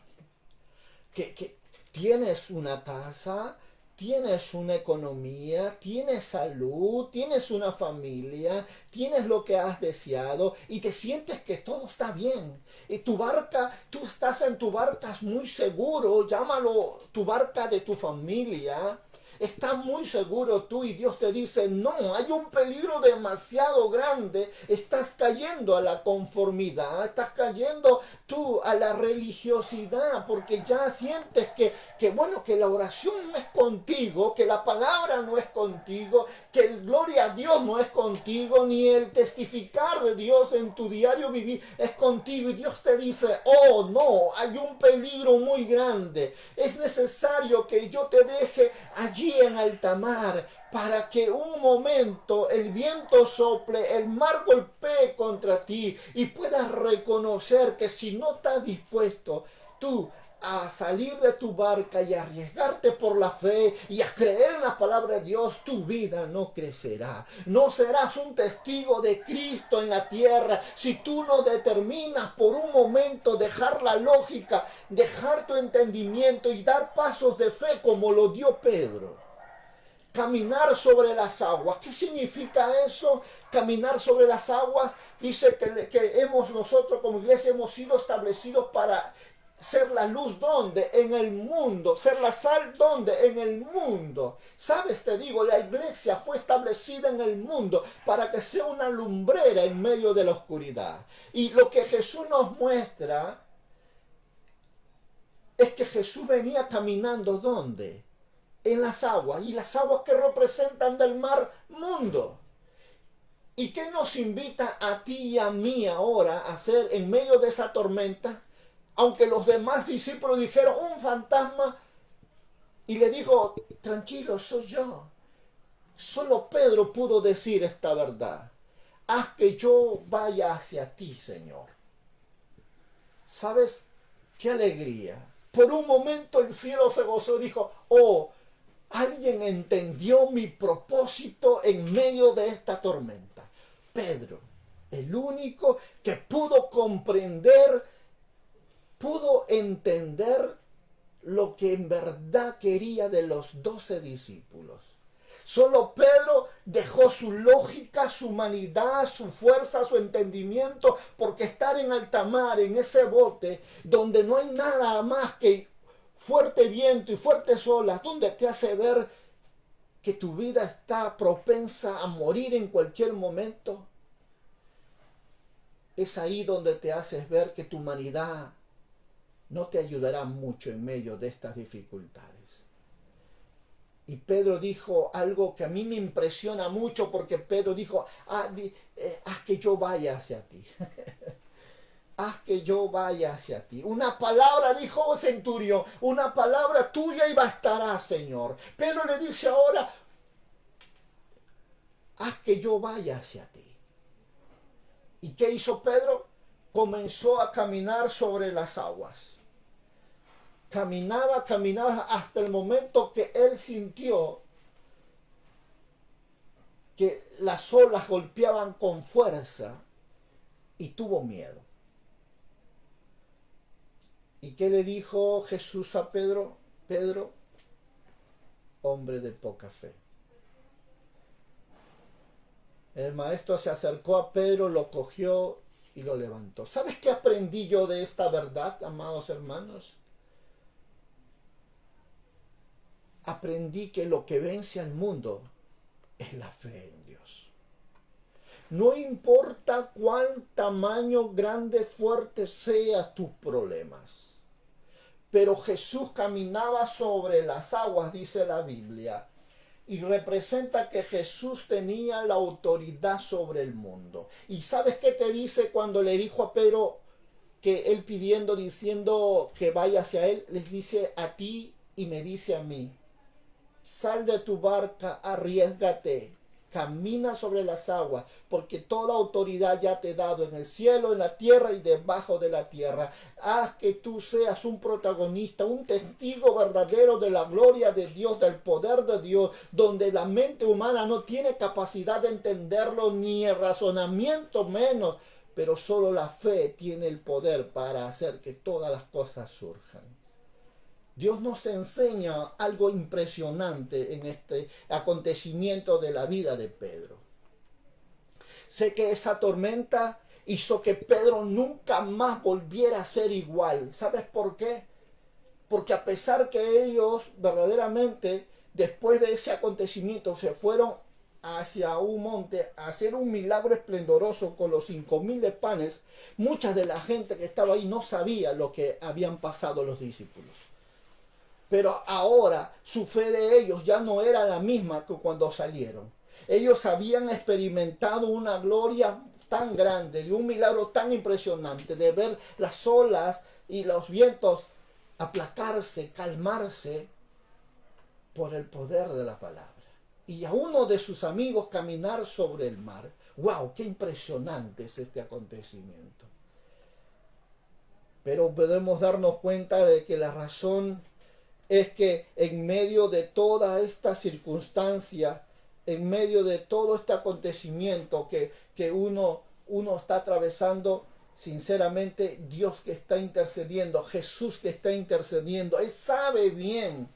que tienes una casa, tienes una economía, tienes salud, tienes una familia, tienes lo que has deseado y te sientes que todo está bien. Y tu barca, tú estás en tu barca muy seguro, llámalo tu barca de tu familia. Estás muy seguro tú y Dios te dice, no, hay un peligro demasiado grande, estás cayendo a la conformidad, estás cayendo tú a la religiosidad, porque ya sientes que la oración no es contigo, que la palabra no es contigo, que el gloria a Dios no es contigo, ni el testificar de Dios en tu diario vivir es contigo, y Dios te dice, oh no, hay un peligro muy grande, es necesario que yo te deje allí en alta mar para que un momento el viento sople, el mar golpee contra ti y puedas reconocer que si no estás dispuesto tú a salir de tu barca y arriesgarte por la fe y a creer en la palabra de Dios, tu vida no crecerá. No serás un testigo de Cristo en la tierra si tú no determinas por un momento dejar la lógica, dejar tu entendimiento y dar pasos de fe como lo dio Pedro. Caminar sobre las aguas. ¿Qué significa eso? Caminar sobre las aguas. Dice que nosotros como iglesia hemos sido establecidos para ser la luz ¿dónde? En el mundo. Ser la sal ¿dónde? En el mundo. ¿Sabes? Te digo, la iglesia fue establecida en el mundo para que sea una lumbrera en medio de la oscuridad. Y lo que Jesús nos muestra es que Jesús venía caminando ¿dónde? En las aguas. Y las aguas que representan del mar mundo. ¿Y qué nos invita a ti y a mí ahora a hacer en medio de esa tormenta? Aunque los demás discípulos dijeron un fantasma, y le dijo, tranquilo, soy yo. Solo Pedro pudo decir esta verdad. Haz que yo vaya hacia ti, Señor. ¿Sabes? ¡Qué alegría! Por un momento el cielo se gozó y dijo, oh, alguien entendió mi propósito en medio de esta tormenta. Pedro, el único que pudo comprender, pudo entender lo que en verdad quería de los 12 discípulos. Solo Pedro dejó su lógica, su humanidad, su fuerza, su entendimiento, porque estar en alta mar, en ese bote, donde no hay nada más que fuerte viento y fuertes olas, donde te hace ver que tu vida está propensa a morir en cualquier momento, es ahí donde te haces ver que tu humanidad no te ayudará mucho en medio de estas dificultades. Y Pedro dijo algo que a mí me impresiona mucho, porque Pedro dijo, haz que yo vaya hacia ti. Haz que yo vaya hacia ti. Una palabra, dijo centurión, una palabra tuya y bastará, Señor. Pedro le dice ahora, haz que yo vaya hacia ti. ¿Y qué hizo Pedro? Comenzó a caminar sobre las aguas. Caminaba hasta el momento que él sintió que las olas golpeaban con fuerza y tuvo miedo. ¿Y qué le dijo Jesús a Pedro? Pedro, hombre de poca fe. El maestro se acercó a Pedro, lo cogió y lo levantó. ¿Sabes qué aprendí yo de esta verdad, amados hermanos? Aprendí que lo que vence al mundo es la fe en Dios. No importa cuán tamaño, grande, fuerte sean tus problemas. Pero Jesús caminaba sobre las aguas, dice la Biblia, y representa que Jesús tenía la autoridad sobre el mundo. ¿Y sabes qué te dice cuando le dijo a Pedro que él pidiendo, diciendo que vaya hacia él, les dice a ti y me dice a mí? Sal de tu barca, arriésgate, camina sobre las aguas, porque toda autoridad ya te he dado en el cielo, en la tierra y debajo de la tierra. Haz que tú seas un protagonista, un testigo verdadero de la gloria de Dios, del poder de Dios, donde la mente humana no tiene capacidad de entenderlo, ni el razonamiento menos, pero solo la fe tiene el poder para hacer que todas las cosas surjan. Dios nos enseña algo impresionante en este acontecimiento de la vida de Pedro. Sé que esa tormenta hizo que Pedro nunca más volviera a ser igual. ¿Sabes por qué? Porque a pesar que ellos verdaderamente, después de ese acontecimiento, se fueron hacia un monte a hacer un milagro esplendoroso con los 5.000 de panes, mucha de la gente que estaba ahí no sabía lo que habían pasado los discípulos. Pero ahora su fe de ellos ya no era la misma que cuando salieron. Ellos habían experimentado una gloria tan grande y un milagro tan impresionante de ver las olas y los vientos aplacarse, calmarse por el poder de la palabra. Y a uno de sus amigos caminar sobre el mar. ¡Wow! ¡Qué impresionante es este acontecimiento! Pero podemos darnos cuenta de que la razón es que en medio de toda esta circunstancia, en medio de todo este acontecimiento que uno está atravesando, sinceramente, Dios que está intercediendo, Jesús que está intercediendo, Él sabe bien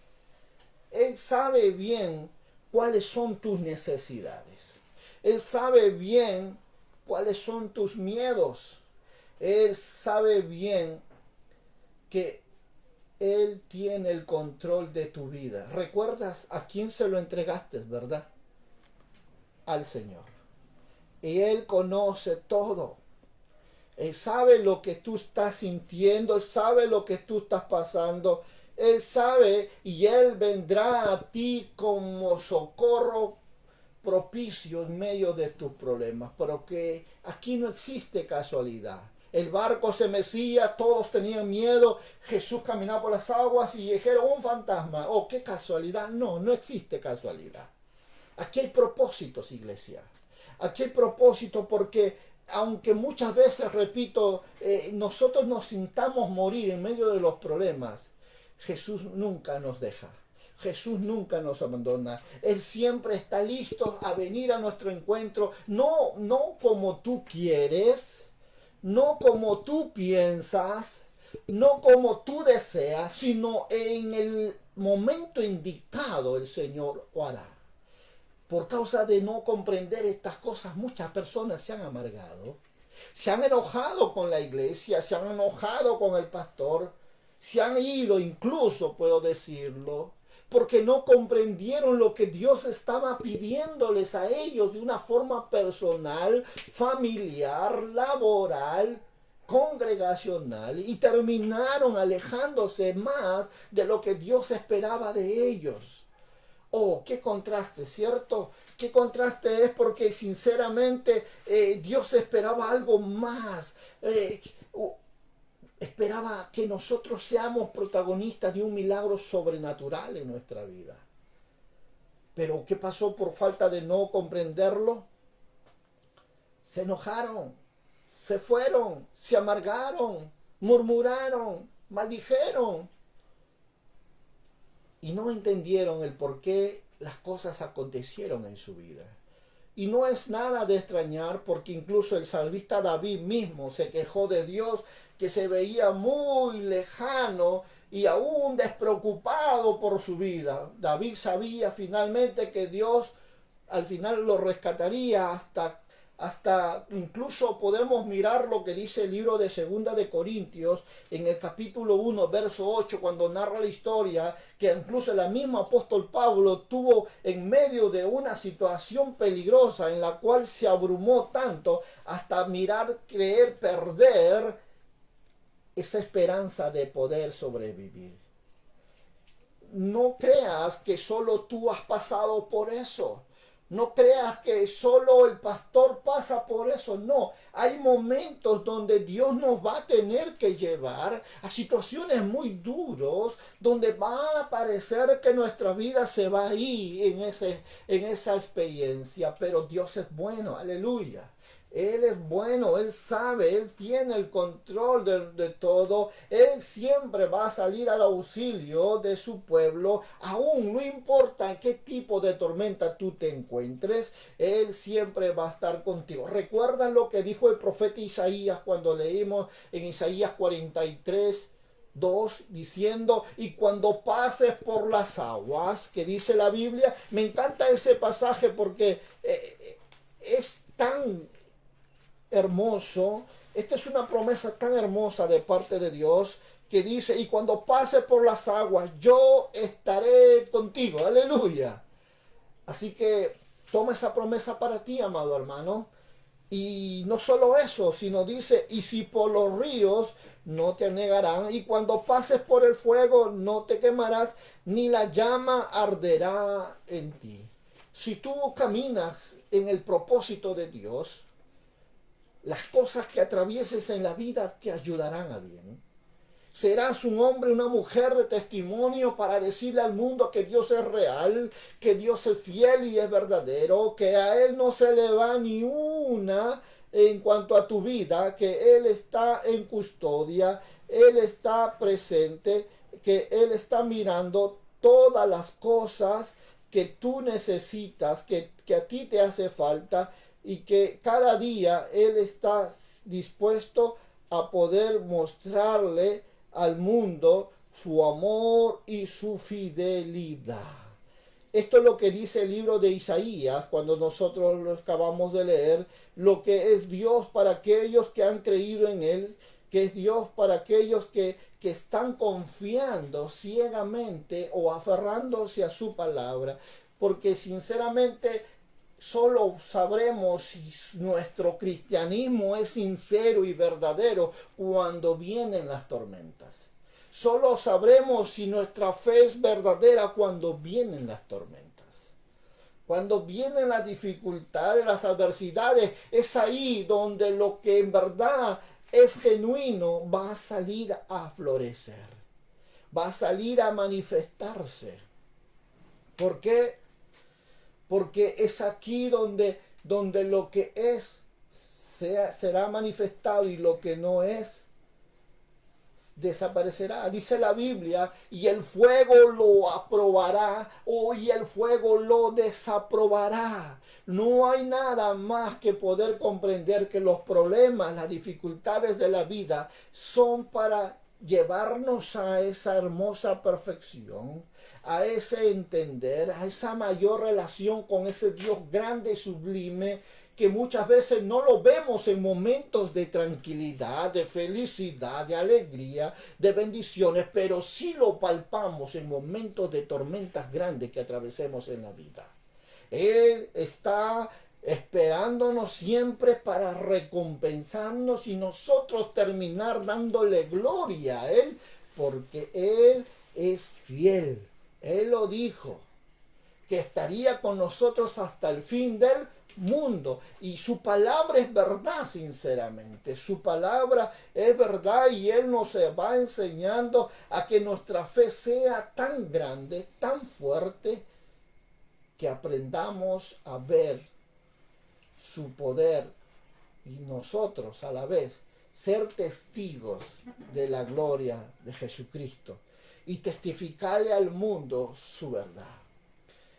cuáles son tus necesidades. Él sabe bien cuáles son tus miedos. Él sabe bien que Él tiene el control de tu vida. ¿Recuerdas a quién se lo entregaste, verdad? Al Señor. Y Él conoce todo. Él sabe lo que tú estás sintiendo, Él sabe lo que tú estás pasando, Él sabe y Él vendrá a ti como socorro propicio en medio de tus problemas. Pero que aquí no existe casualidad. El barco se mecía, todos tenían miedo, Jesús caminaba por las aguas y dijeron un fantasma. Oh, qué casualidad. No, no existe casualidad. Aquí hay propósitos, iglesia. Aquí hay propósito porque aunque muchas veces, repito, nosotros nos sintamos morir en medio de los problemas, Jesús nunca nos deja. Jesús nunca nos abandona. Él siempre está listo a venir a nuestro encuentro, no como tú quieres, no como tú piensas, no como tú deseas, sino en el momento indicado el Señor lo hará. Por causa de no comprender estas cosas, muchas personas se han amargado, se han enojado con la iglesia, se han enojado con el pastor, se han ido incluso, puedo decirlo, porque no comprendieron lo que Dios estaba pidiéndoles a ellos de una forma personal, familiar, laboral, congregacional, y terminaron alejándose más de lo que Dios esperaba de ellos. Oh, qué contraste, ¿cierto? Qué contraste es porque sinceramente Dios esperaba algo más. Esperaba que nosotros seamos protagonistas de un milagro sobrenatural en nuestra vida. Pero ¿qué pasó por falta de no comprenderlo? Se enojaron, se fueron, se amargaron, murmuraron, maldijeron. Y no entendieron el por qué las cosas acontecieron en su vida. Y no es nada de extrañar porque incluso el salmista David mismo se quejó de Dios, que se veía muy lejano y aún despreocupado por su vida. David sabía finalmente que Dios al final lo rescataría hasta incluso podemos mirar lo que dice el libro de Segunda de Corintios en el capítulo 1, verso 8, cuando narra la historia que incluso el mismo apóstol Pablo tuvo en medio de una situación peligrosa en la cual se abrumó tanto hasta creer perder esa esperanza de poder sobrevivir. No creas que solo tú has pasado por eso. No creas que solo el pastor pasa por eso. No, hay momentos donde Dios nos va a tener que llevar a situaciones muy duras, donde va a parecer que nuestra vida se va a ir en esa experiencia. Pero Dios es bueno, aleluya. Él es bueno, Él sabe, Él tiene el control de todo. Él siempre va a salir al auxilio de su pueblo, aún no importa en qué tipo de tormenta tú te encuentres, Él siempre va a estar contigo. ¿Recuerdan lo que dijo el profeta Isaías cuando leímos en Isaías 43? 2, diciendo, y cuando pases por las aguas, que dice la Biblia? Me encanta ese pasaje porque es tan hermoso. Esta es una promesa tan hermosa de parte de Dios que dice, y cuando pases por las aguas, yo estaré contigo. Aleluya. Así que toma esa promesa para ti, amado hermano. Y no solo eso, sino dice, y si por los ríos no te anegarán, y cuando pases por el fuego no te quemarás, ni la llama arderá en ti. Si tú caminas en el propósito de Dios, las cosas que atravieses en la vida te ayudarán a bien. Serás un hombre, una mujer de testimonio para decirle al mundo que Dios es real, que Dios es fiel y es verdadero, que a Él no se le va ni una en cuanto a tu vida, que Él está en custodia, Él está presente, que Él está mirando todas las cosas que tú necesitas, que a ti te hace falta, y que cada día Él está dispuesto a poder mostrarle al mundo su amor y su fidelidad. Esto es lo que dice el libro de Isaías cuando nosotros lo acabamos de leer, lo que es Dios para aquellos que han creído en Él, que es Dios para aquellos que están confiando ciegamente o aferrándose a su palabra, porque sinceramente solo sabremos si nuestro cristianismo es sincero y verdadero cuando vienen las tormentas. Solo sabremos si nuestra fe es verdadera cuando vienen las tormentas. Cuando vienen las dificultades, las adversidades, es ahí donde lo que en verdad es genuino va a salir a florecer, va a salir a manifestarse. ¿Por qué? Porque es aquí donde lo que es será manifestado y lo que no es desaparecerá. Dice la Biblia, y el fuego lo aprobará y el fuego lo desaprobará. No hay nada más que poder comprender que los problemas, las dificultades de la vida son para llevarnos a esa hermosa perfección, a ese entender, a esa mayor relación con ese Dios grande y sublime, que muchas veces no lo vemos en momentos de tranquilidad, de felicidad, de alegría, de bendiciones, pero sí lo palpamos en momentos de tormentas grandes que atravesemos en la vida. Él está esperándonos siempre para recompensarnos y nosotros terminar dándole gloria a Él, porque Él es fiel. Él lo dijo, que estaría con nosotros hasta el fin del mundo. Y su palabra es verdad, sinceramente. Su palabra es verdad y Él nos va enseñando a que nuestra fe sea tan grande, tan fuerte, que aprendamos a ver su poder y nosotros a la vez ser testigos de la gloria de Jesucristo y testificarle al mundo su verdad.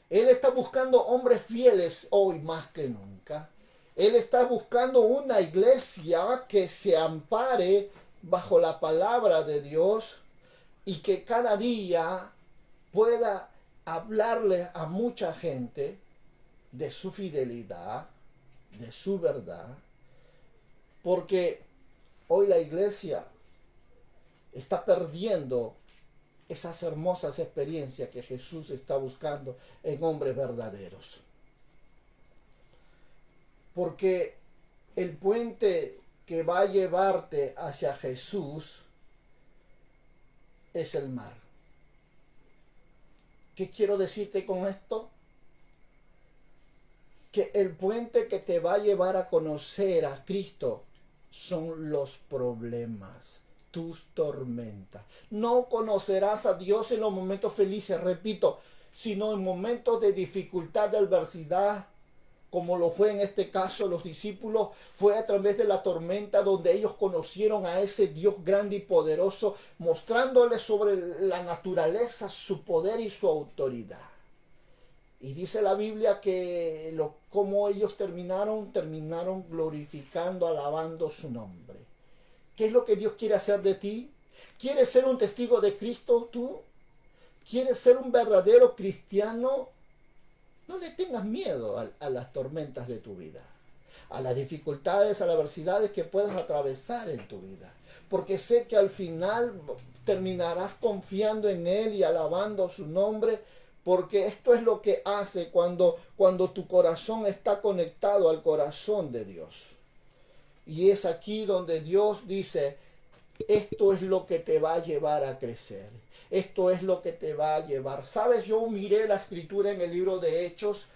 Él está buscando hombres fieles hoy más que nunca. Él está buscando una iglesia que se ampare bajo la palabra de Dios y que cada día pueda hablarle a mucha gente de su fidelidad, de su verdad, porque hoy la iglesia está perdiendo esas hermosas experiencias que Jesús está buscando en hombres verdaderos. Porque el puente que va a llevarte hacia Jesús es el mar. ¿Qué quiero decirte con esto? Que el puente que te va a llevar a conocer a Cristo son los problemas, tus tormentas. No conocerás a Dios en los momentos felices, repito, sino en momentos de dificultad, de adversidad, como lo fue en este caso los discípulos. Fue a través de la tormenta donde ellos conocieron a ese Dios grande y poderoso, mostrándoles sobre la naturaleza, su poder y su autoridad. Y dice la Biblia que como ellos terminaron glorificando, alabando su nombre. ¿Qué es lo que Dios quiere hacer de ti? ¿Quieres ser un testigo de Cristo tú? ¿Quieres ser un verdadero cristiano? No le tengas miedo a las tormentas de tu vida, a las dificultades, a las adversidades que puedas atravesar en tu vida. Porque sé que al final terminarás confiando en Él y alabando su nombre, porque esto es lo que hace cuando tu corazón está conectado al corazón de Dios. Y es aquí donde Dios dice, esto es lo que te va a llevar a crecer. Esto es lo que te va a llevar. Sabes, yo miré la escritura en el libro de Hechos.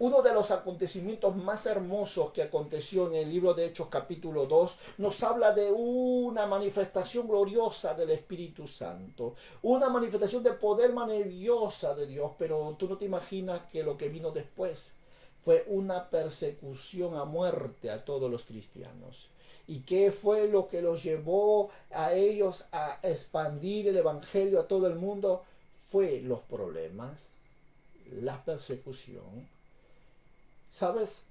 Uno de los acontecimientos más hermosos que aconteció en el libro de Hechos capítulo 2 nos habla de una manifestación gloriosa del Espíritu Santo, una manifestación de poder maravillosa de Dios, pero tú no te imaginas que lo que vino después fue una persecución a muerte a todos los cristianos. ¿Y qué fue lo que los llevó a ellos a expandir el evangelio a todo el mundo? Fue los problemas, la persecución. ¿Sabes?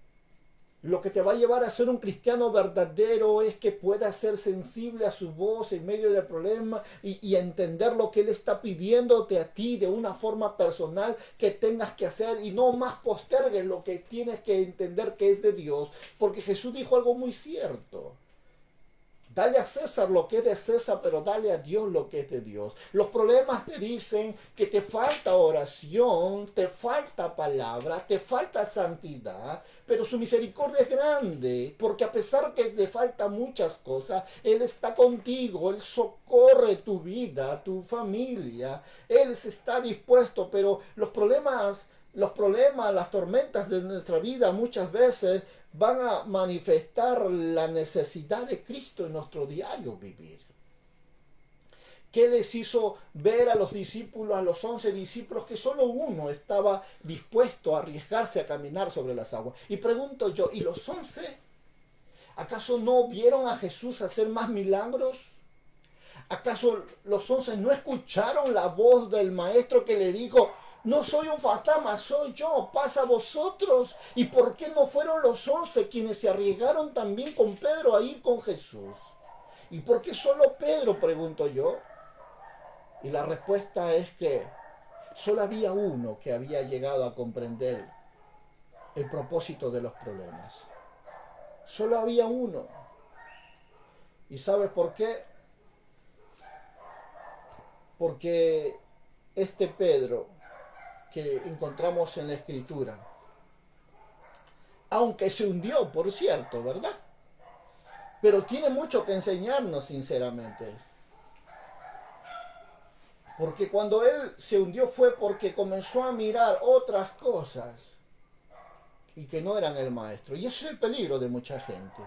Lo que te va a llevar a ser un cristiano verdadero es que puedas ser sensible a su voz en medio del problema y entender lo que Él está pidiéndote a ti de una forma personal que tengas que hacer, y no más postergues lo que tienes que entender que es de Dios, porque Jesús dijo algo muy cierto. Dale a César lo que es de César, pero dale a Dios lo que es de Dios. Los problemas te dicen que te falta oración, te falta palabra, te falta santidad, pero su misericordia es grande, porque a pesar que te faltan muchas cosas, Él está contigo, Él socorre tu vida, tu familia, Él está dispuesto, pero los problemas, las tormentas de nuestra vida muchas veces van a manifestar la necesidad de Cristo en nuestro diario vivir. ¿Qué les hizo ver a los discípulos, a los 11 discípulos, que solo uno estaba dispuesto a arriesgarse a caminar sobre las aguas? Y pregunto yo, ¿y los 11? ¿Acaso no vieron a Jesús hacer más milagros? ¿Acaso los 11 no escucharon la voz del maestro que le dijo: no soy un fantasma, soy yo, pasa a vosotros? ¿Y por qué no fueron los 11 quienes se arriesgaron también con Pedro a ir con Jesús? ¿Y por qué solo Pedro?, pregunto yo. Y la respuesta es que solo había uno que había llegado a comprender el propósito de los problemas. Solo había uno. ¿Y sabe por qué? Porque este Pedro que encontramos en la Escritura, aunque se hundió, por cierto, ¿verdad?, pero tiene mucho que enseñarnos, sinceramente. Porque cuando él se hundió fue porque comenzó a mirar otras cosas y que no eran el maestro. Y ese es el peligro de mucha gente,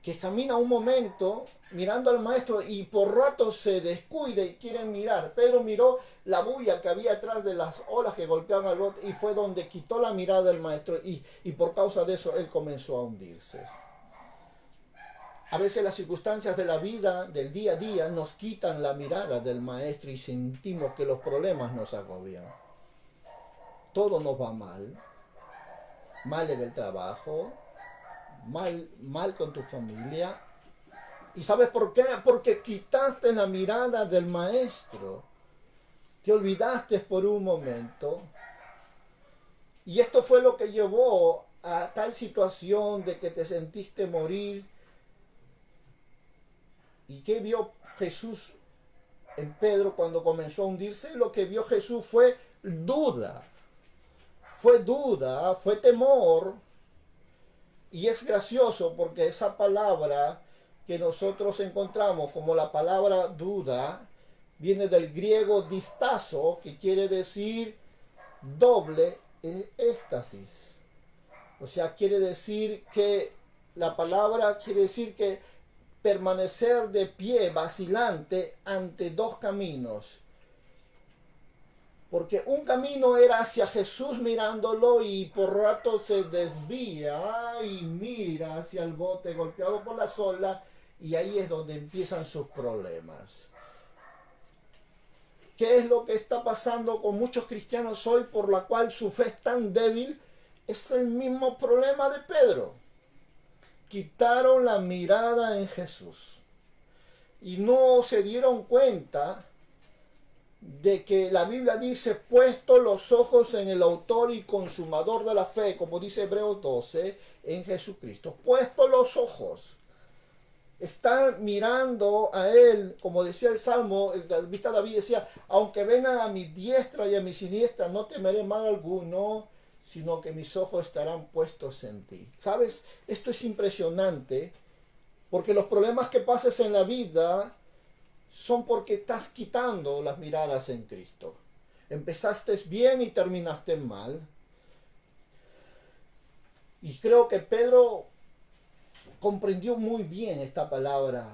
que camina un momento mirando al maestro y por rato se descuida y quieren mirar. Pedro miró la bulla que había atrás de las olas que golpeaban al bote y fue donde quitó la mirada del maestro y por causa de eso él comenzó a hundirse. A veces las circunstancias de la vida, del día a día, nos quitan la mirada del maestro y sentimos que los problemas nos agobian. Todo nos va mal. Mal en el trabajo, mal con tu familia. ¿Y sabes por qué? Porque quitaste la mirada del maestro. Te olvidaste por un momento. Y esto fue lo que llevó a tal situación de que te sentiste morir. ¿Y qué vio Jesús en Pedro cuando comenzó a hundirse? Lo que vio Jesús fue duda. Fue temor. Y es gracioso porque esa palabra que nosotros encontramos como la palabra duda viene del griego distazo, que quiere decir doble éxtasis. O sea, quiere decir que la palabra quiere decir que permanecer de pie, vacilante, ante dos caminos. Porque un camino era hacia Jesús mirándolo y por rato se desvía y mira hacia el bote golpeado por las olas y ahí es donde empiezan sus problemas. ¿Qué es lo que está pasando con muchos cristianos hoy por la cual su fe es tan débil? Es el mismo problema de Pedro. Quitaron la mirada en Jesús y no se dieron cuenta de que la Biblia dice: puesto los ojos en el autor y consumador de la fe, como dice Hebreos 12, en Jesucristo. Puesto los ojos. Están mirando a Él, como decía el Salmo, el salmista David decía: aunque vengan a mi diestra y a mi siniestra, no temeré mal alguno, sino que mis ojos estarán puestos en ti. ¿Sabes? Esto es impresionante, porque los problemas que pases en la vida son porque estás quitando las miradas en Cristo. Empezaste bien y terminaste mal. Y creo que Pedro comprendió muy bien esta palabra,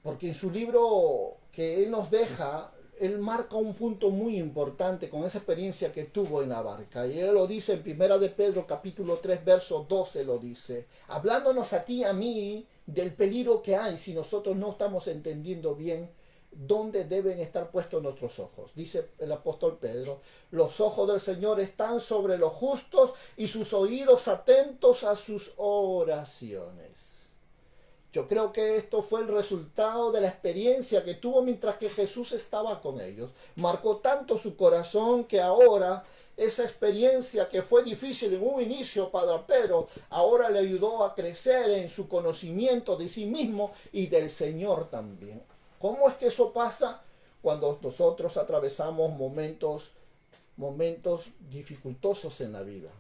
porque en su libro que él nos deja, él marca un punto muy importante con esa experiencia que tuvo en la barca. Y él lo dice en 1 de Pedro capítulo 3 verso 12, lo dice, hablándonos a ti y a mí del peligro que hay si nosotros no estamos entendiendo bien dónde deben estar puestos nuestros ojos. Dice el apóstol Pedro: los ojos del Señor están sobre los justos y sus oídos atentos a sus oraciones. Yo creo que esto fue el resultado de la experiencia que tuvo mientras que Jesús estaba con ellos. Marcó tanto su corazón que ahora esa experiencia que fue difícil en un inicio para Pedro, ahora le ayudó a crecer en su conocimiento de sí mismo y del Señor también. ¿Cómo es que eso pasa? Cuando nosotros atravesamos momentos dificultosos en la vida.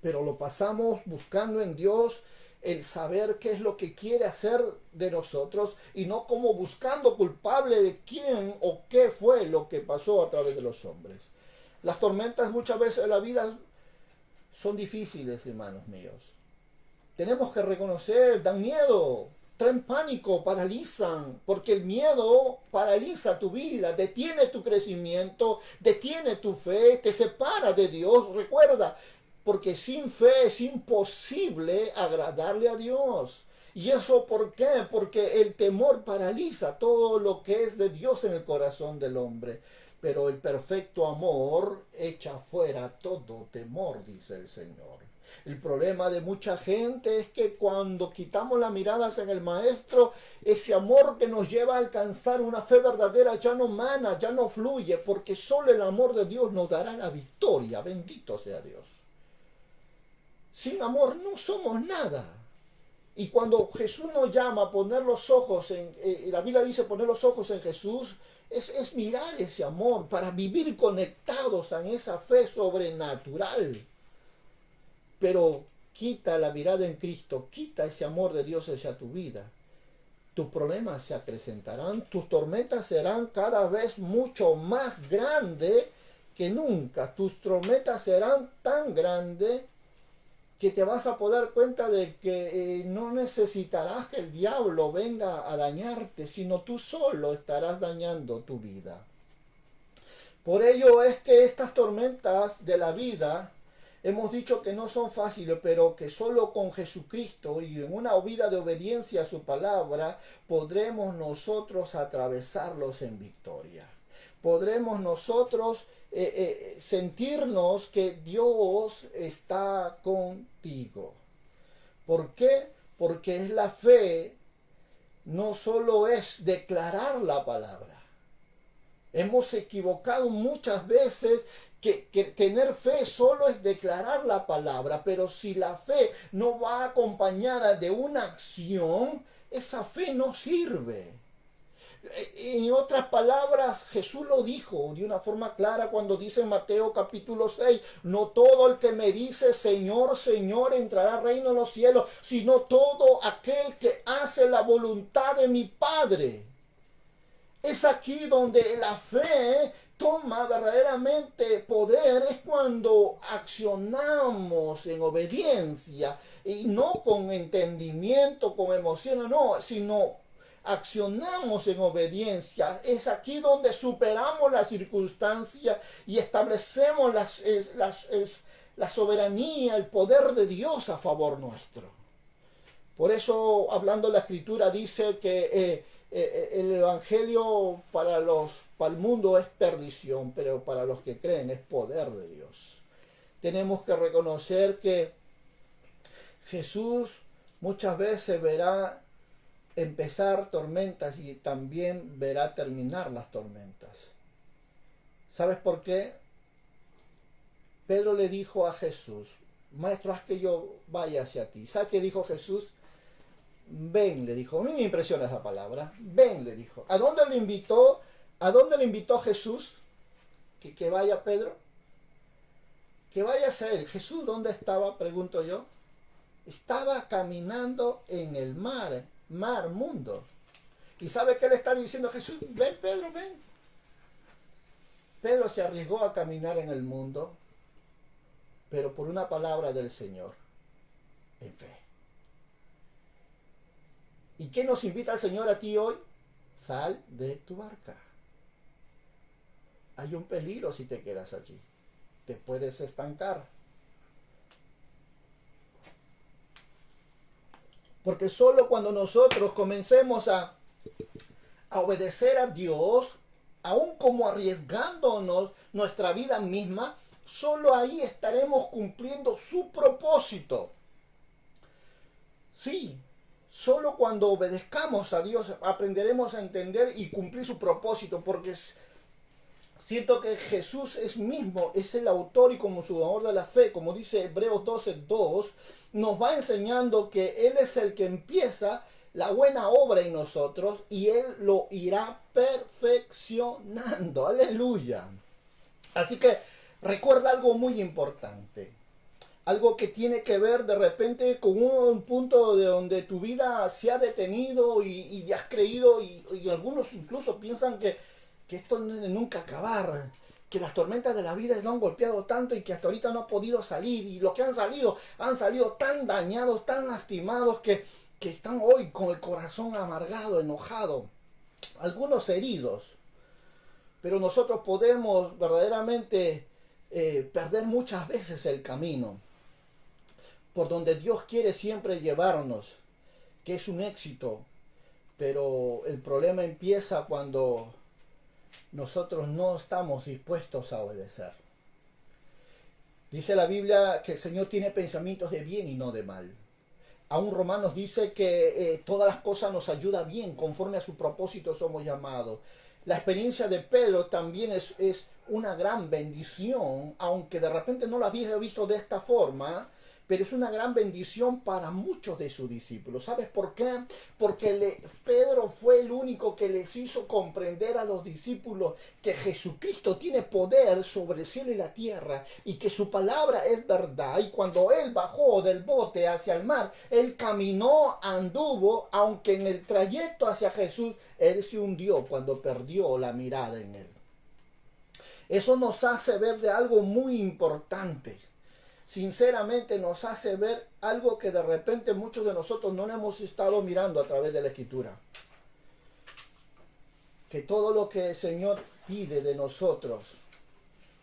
Pero lo pasamos buscando en Dios el saber qué es lo que quiere hacer de nosotros y no como buscando culpable de quién o qué fue lo que pasó a través de los hombres. Las tormentas muchas veces de la vida son difíciles, hermanos míos. Tenemos que reconocer, dan miedo, traen pánico, paralizan, porque el miedo paraliza tu vida, detiene tu crecimiento, detiene tu fe, te separa de Dios. Recuerda, porque sin fe es imposible agradarle a Dios. ¿Y eso por qué? Porque el temor paraliza todo lo que es de Dios en el corazón del hombre. Pero el perfecto amor echa fuera todo temor, dice el Señor. El problema de mucha gente es que cuando quitamos las miradas en el Maestro, ese amor que nos lleva a alcanzar una fe verdadera ya no mana, ya no fluye, porque solo el amor de Dios nos dará la victoria. Bendito sea Dios. Sin amor no somos nada. Y cuando Jesús nos llama a poner los ojos la Biblia dice poner los ojos en Jesús, es mirar ese amor para vivir conectados en esa fe sobrenatural. Pero quita la mirada en Cristo, quita ese amor de Dios hacia tu vida. Tus problemas se acrecentarán, tus tormentas serán cada vez mucho más grandes que nunca. Tus tormentas serán tan grandes que te vas a poder dar cuenta de que no necesitarás que el diablo venga a dañarte, sino tú solo estarás dañando tu vida. Por ello es que estas tormentas de la vida, hemos dicho que no son fáciles, pero que solo con Jesucristo y en una vida de obediencia a su palabra, podremos nosotros atravesarlos en victoria. Podremos nosotros sentirnos que Dios está contigo. ¿Por qué? Porque es la fe, no solo es declarar la palabra. Hemos equivocado muchas veces que tener fe solo es declarar la palabra, pero si la fe no va acompañada de una acción, esa fe no sirve. En otras palabras, Jesús lo dijo de una forma clara cuando dice en Mateo capítulo 6, no todo el que me dice Señor, Señor entrará al reino de los cielos, sino todo aquel que hace la voluntad de mi Padre. Es aquí donde la fe toma verdaderamente poder, es cuando accionamos en obediencia y no con entendimiento, con emociones, no, sino accionamos en obediencia. Es aquí donde superamos las circunstancias y establecemos la soberanía, el poder de Dios a favor nuestro. Por eso, hablando la Escritura, dice que el Evangelio para el mundo es perdición, pero para los que creen es poder de Dios. Tenemos que reconocer que Jesús muchas veces verá empezar tormentas y también verá terminar las tormentas. ¿Sabes por qué? Pedro le dijo a Jesús, Maestro, haz que yo vaya hacia ti. ¿Sabes qué dijo Jesús? Ven, le dijo. A mí me impresiona esa palabra. Ven, le dijo. ¿A dónde le invitó? ¿A dónde le invitó Jesús? Que vaya Pedro. Que vaya hacia él. Jesús, ¿dónde estaba? Pregunto yo. Estaba caminando en el mar mundo. ¿Y sabe qué le está diciendo Jesús? Ven, Pedro, ven. Pedro se arriesgó a caminar en el mundo, pero por una palabra del Señor, en fe. ¿Y qué nos invita el Señor a ti hoy? Sal de tu barca. Hay un peligro si te quedas allí. Te puedes estancar. Porque solo cuando nosotros comencemos a obedecer a Dios, aun como arriesgándonos nuestra vida misma, solo ahí estaremos cumpliendo su propósito. Sí, Solo cuando obedezcamos a Dios aprenderemos a entender y cumplir su propósito, porque siento que Jesús es el autor y consumador de la fe, como dice Hebreos 12:2, nos va enseñando que Él es el que empieza la buena obra en nosotros y Él lo irá perfeccionando. Aleluya. Así que recuerda algo muy importante. Algo que tiene que ver de repente con un punto de donde tu vida se ha detenido y has creído y algunos incluso piensan que esto nunca acabar, que las tormentas de la vida lo han golpeado tanto y que hasta ahorita no ha podido salir, y los que han salido tan dañados, tan lastimados que están hoy con el corazón amargado, enojado, algunos heridos. Pero nosotros podemos verdaderamente perder muchas veces el camino por donde Dios quiere siempre llevarnos, que es un éxito, pero el problema empieza cuando nosotros no estamos dispuestos a obedecer. Dice la Biblia que el Señor tiene pensamientos de bien y no de mal. Aún Romanos dice que todas las cosas nos ayudan bien, conforme a su propósito somos llamados. La experiencia de Pedro también es una gran bendición, aunque de repente no la había visto de esta forma, pero es una gran bendición para muchos de sus discípulos. ¿Sabes por qué? Porque Pedro fue el único que les hizo comprender a los discípulos que Jesucristo tiene poder sobre el cielo y la tierra y que su palabra es verdad. Y cuando él bajó del bote hacia el mar, él caminó, anduvo, aunque en el trayecto hacia Jesús, él se hundió cuando perdió la mirada en él. Eso nos hace ver de algo muy importante. Sinceramente nos hace ver algo que de repente muchos de nosotros no hemos estado mirando a través de la Escritura. Que todo lo que el Señor pide de nosotros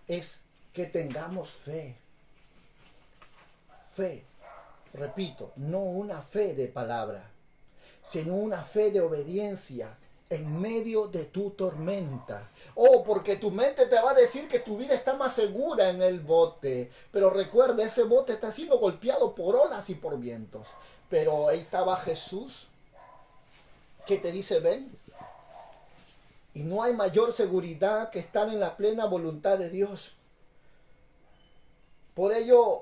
es que tengamos fe. Fe, repito, no una fe de palabra, sino una fe de obediencia en medio de tu tormenta. Porque tu mente te va a decir que tu vida está más segura en el bote. Pero recuerda, ese bote está siendo golpeado por olas y por vientos. Pero ahí estaba Jesús, que te dice, ven. Y no hay mayor seguridad que estar en la plena voluntad de Dios. Por ello,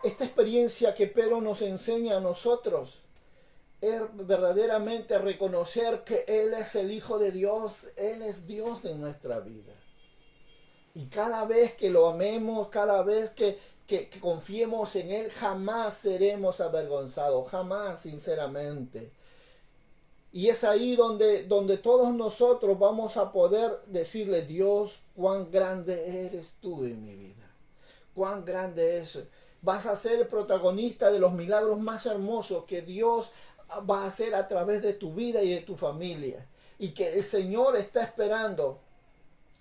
esta experiencia que Pedro nos enseña a nosotros es verdaderamente reconocer que Él es el Hijo de Dios, Él es Dios en nuestra vida. Y cada vez que lo amemos, cada vez que confiemos en Él, jamás seremos avergonzados, jamás, sinceramente. Y es ahí donde todos nosotros vamos a poder decirle, Dios, cuán grande eres tú en mi vida, cuán grande es. Vas a ser el protagonista de los milagros más hermosos que Dios va a hacer a través de tu vida y de tu familia, y que el Señor está esperando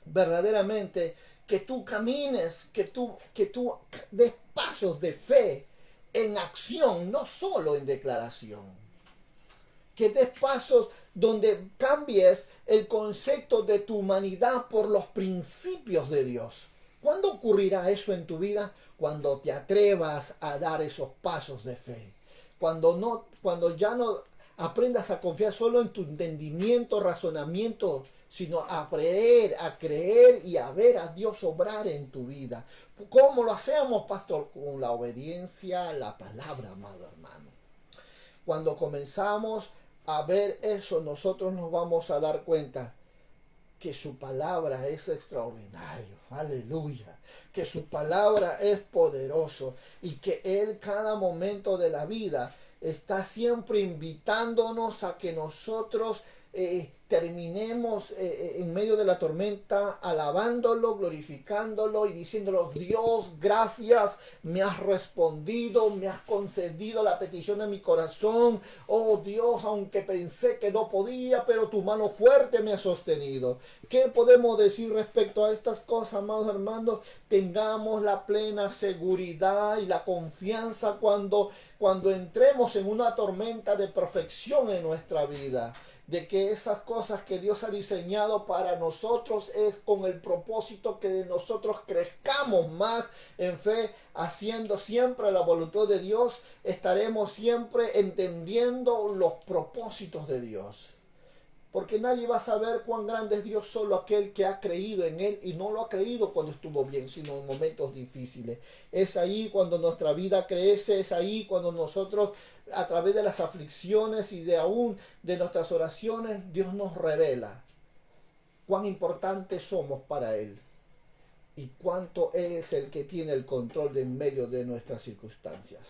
verdaderamente que tú camines, que tú des pasos de fe en acción, no solo en declaración, que des pasos donde cambies el concepto de tu humanidad por los principios de Dios. ¿Cuándo ocurrirá eso en tu vida? Cuando te atrevas a dar esos pasos de fe. Cuando ya no aprendas a confiar solo en tu entendimiento, razonamiento, sino a creer y a ver a Dios obrar en tu vida. ¿Cómo lo hacemos, pastor? Con la obediencia a la palabra, amado hermano. Cuando comenzamos a ver eso, nosotros nos vamos a dar cuenta que su palabra es extraordinario, aleluya, que su palabra es poderoso y que Él cada momento de la vida está siempre invitándonos a que nosotros terminemos en medio de la tormenta alabándolo, glorificándolo y diciéndolo, Dios, gracias, me has respondido, me has concedido la petición de mi corazón. Oh Dios, aunque pensé que no podía, pero tu mano fuerte me ha sostenido. ¿Qué podemos decir respecto a estas cosas, amados hermanos? Tengamos la plena seguridad y la confianza cuando entremos en una tormenta de perfección en nuestra vida. de que esas cosas que Dios ha diseñado para nosotros es con el propósito que de nosotros crezcamos más en fe, haciendo siempre la voluntad de Dios, estaremos siempre entendiendo los propósitos de Dios. Porque nadie va a saber cuán grande es Dios, solo aquel que ha creído en Él, y no lo ha creído cuando estuvo bien, sino en momentos difíciles. Es ahí cuando nuestra vida crece, es ahí cuando nosotros, a través de las aflicciones y de aún de nuestras oraciones, Dios nos revela cuán importantes somos para Él y cuánto Él es el que tiene el control en medio de nuestras circunstancias.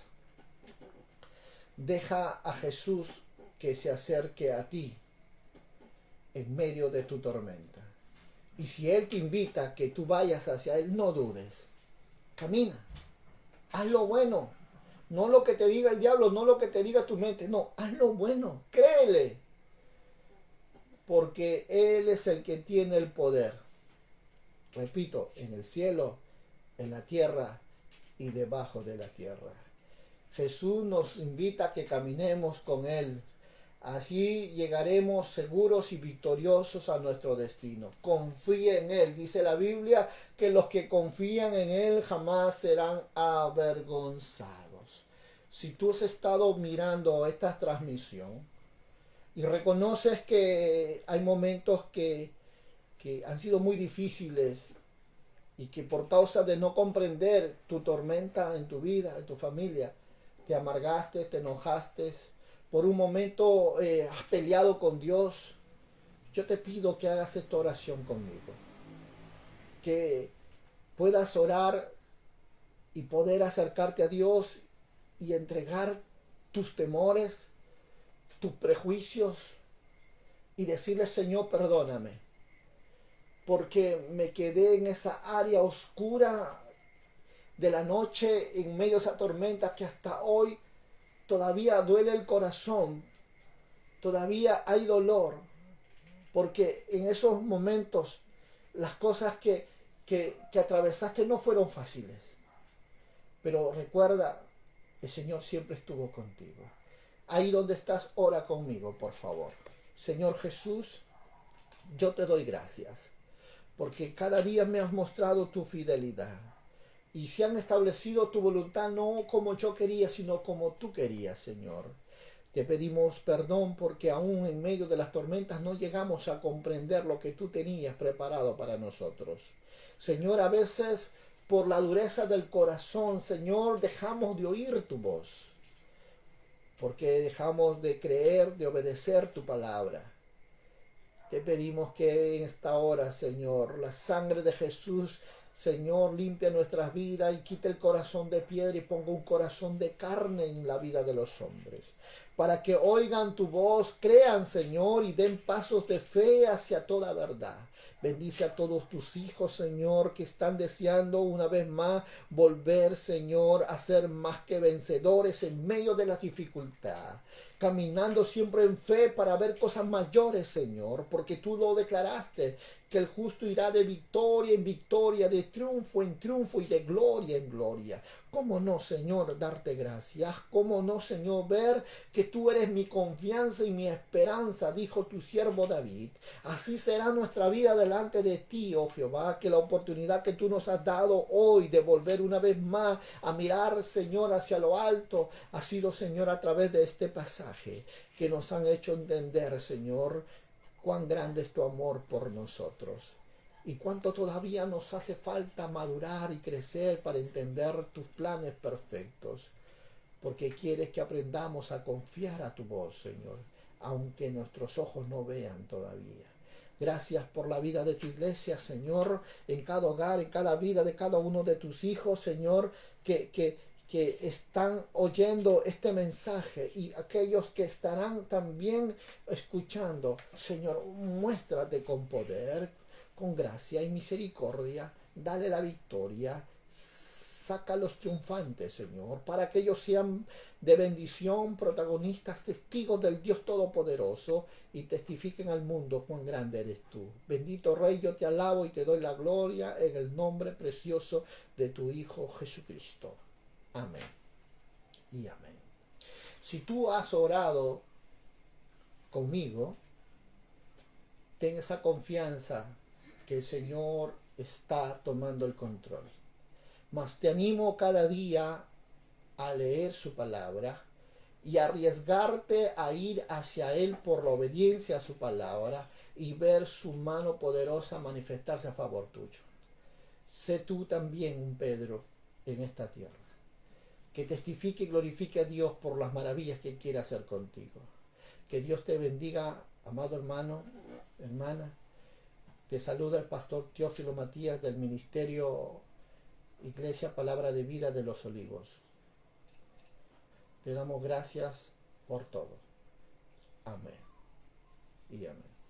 Deja a Jesús que se acerque a ti en medio de tu tormenta. Y si Él te invita a que tú vayas hacia Él, no dudes. Camina. Haz lo bueno. No lo que te diga el diablo, no lo que te diga tu mente. No, haz lo bueno. Créele. Porque Él es el que tiene el poder. Repito, en el cielo, en la tierra y debajo de la tierra. Jesús nos invita a que caminemos con Él. Así llegaremos seguros y victoriosos a nuestro destino. Confía en Él. Dice la Biblia que los que confían en Él jamás serán avergonzados. Si tú has estado mirando esta transmisión y reconoces que hay momentos que han sido muy difíciles y que por causa de no comprender tu tormenta en tu vida, en tu familia, te amargaste, te enojaste, por un momento has peleado con Dios, yo te pido que hagas esta oración conmigo. Que puedas orar y poder acercarte a Dios y entregar tus temores, tus prejuicios y decirle: Señor, perdóname, porque me quedé en esa área oscura de la noche, en medio de esa tormenta que hasta hoy todavía duele el corazón, todavía hay dolor, porque en esos momentos las cosas que atravesaste no fueron fáciles. Pero recuerda, el Señor siempre estuvo contigo. Ahí donde estás, ora conmigo, por favor. Señor Jesús, yo te doy gracias, porque cada día me has mostrado tu fidelidad. Y se han establecido tu voluntad no como yo quería, sino como tú querías, Señor. Te pedimos perdón porque aún en medio de las tormentas no llegamos a comprender lo que tú tenías preparado para nosotros. Señor, a veces por la dureza del corazón, Señor, dejamos de oír tu voz, porque dejamos de creer, de obedecer tu palabra. Te pedimos que en esta hora, Señor, la sangre de Jesús, Señor, limpia nuestras vidas y quite el corazón de piedra y ponga un corazón de carne en la vida de los hombres, para que oigan tu voz, crean, Señor, y den pasos de fe hacia toda verdad. Bendice a todos tus hijos, Señor, que están deseando una vez más volver, Señor, a ser más que vencedores en medio de la dificultad, caminando siempre en fe para ver cosas mayores, Señor, porque tú lo declaraste, que el justo irá de victoria en victoria, de triunfo en triunfo y de gloria en gloria. ¿Cómo no, Señor, darte gracias? ¿Cómo no, Señor, ver que tú eres mi confianza y mi esperanza? Dijo tu siervo David. Así será nuestra vida delante de ti, oh Jehová, que la oportunidad que tú nos has dado hoy de volver una vez más a mirar, Señor, hacia lo alto, ha sido, Señor, a través de este pasaje que nos han hecho entender, Señor, cuán grande es tu amor por nosotros y cuánto todavía nos hace falta madurar y crecer para entender tus planes perfectos, porque quieres que aprendamos a confiar a tu voz, Señor, aunque nuestros ojos no vean todavía. Gracias por la vida de tu iglesia, Señor, en cada hogar, en cada vida de cada uno de tus hijos, Señor, que están oyendo este mensaje y aquellos que estarán también escuchando. Señor, muéstrate con poder, con gracia y misericordia, dale la victoria, sácalos triunfantes, Señor, para que ellos sean de bendición, protagonistas, testigos del Dios Todopoderoso y testifiquen al mundo cuán grande eres tú. Bendito Rey, yo te alabo y te doy la gloria en el nombre precioso de tu Hijo Jesucristo. Amén y amén. Si tú has orado conmigo, ten esa confianza que el Señor está tomando el control. Mas te animo cada día a leer su palabra y arriesgarte a ir hacia Él por la obediencia a su palabra y ver su mano poderosa manifestarse a favor tuyo. Sé tú también un Pedro en esta tierra, que testifique y glorifique a Dios por las maravillas que quiere hacer contigo. Que Dios te bendiga, amado hermano, hermana. Te saluda el pastor Teófilo Matías del Ministerio Iglesia Palabra de Vida de los Olivos. Te damos gracias por todo. Amén y amén.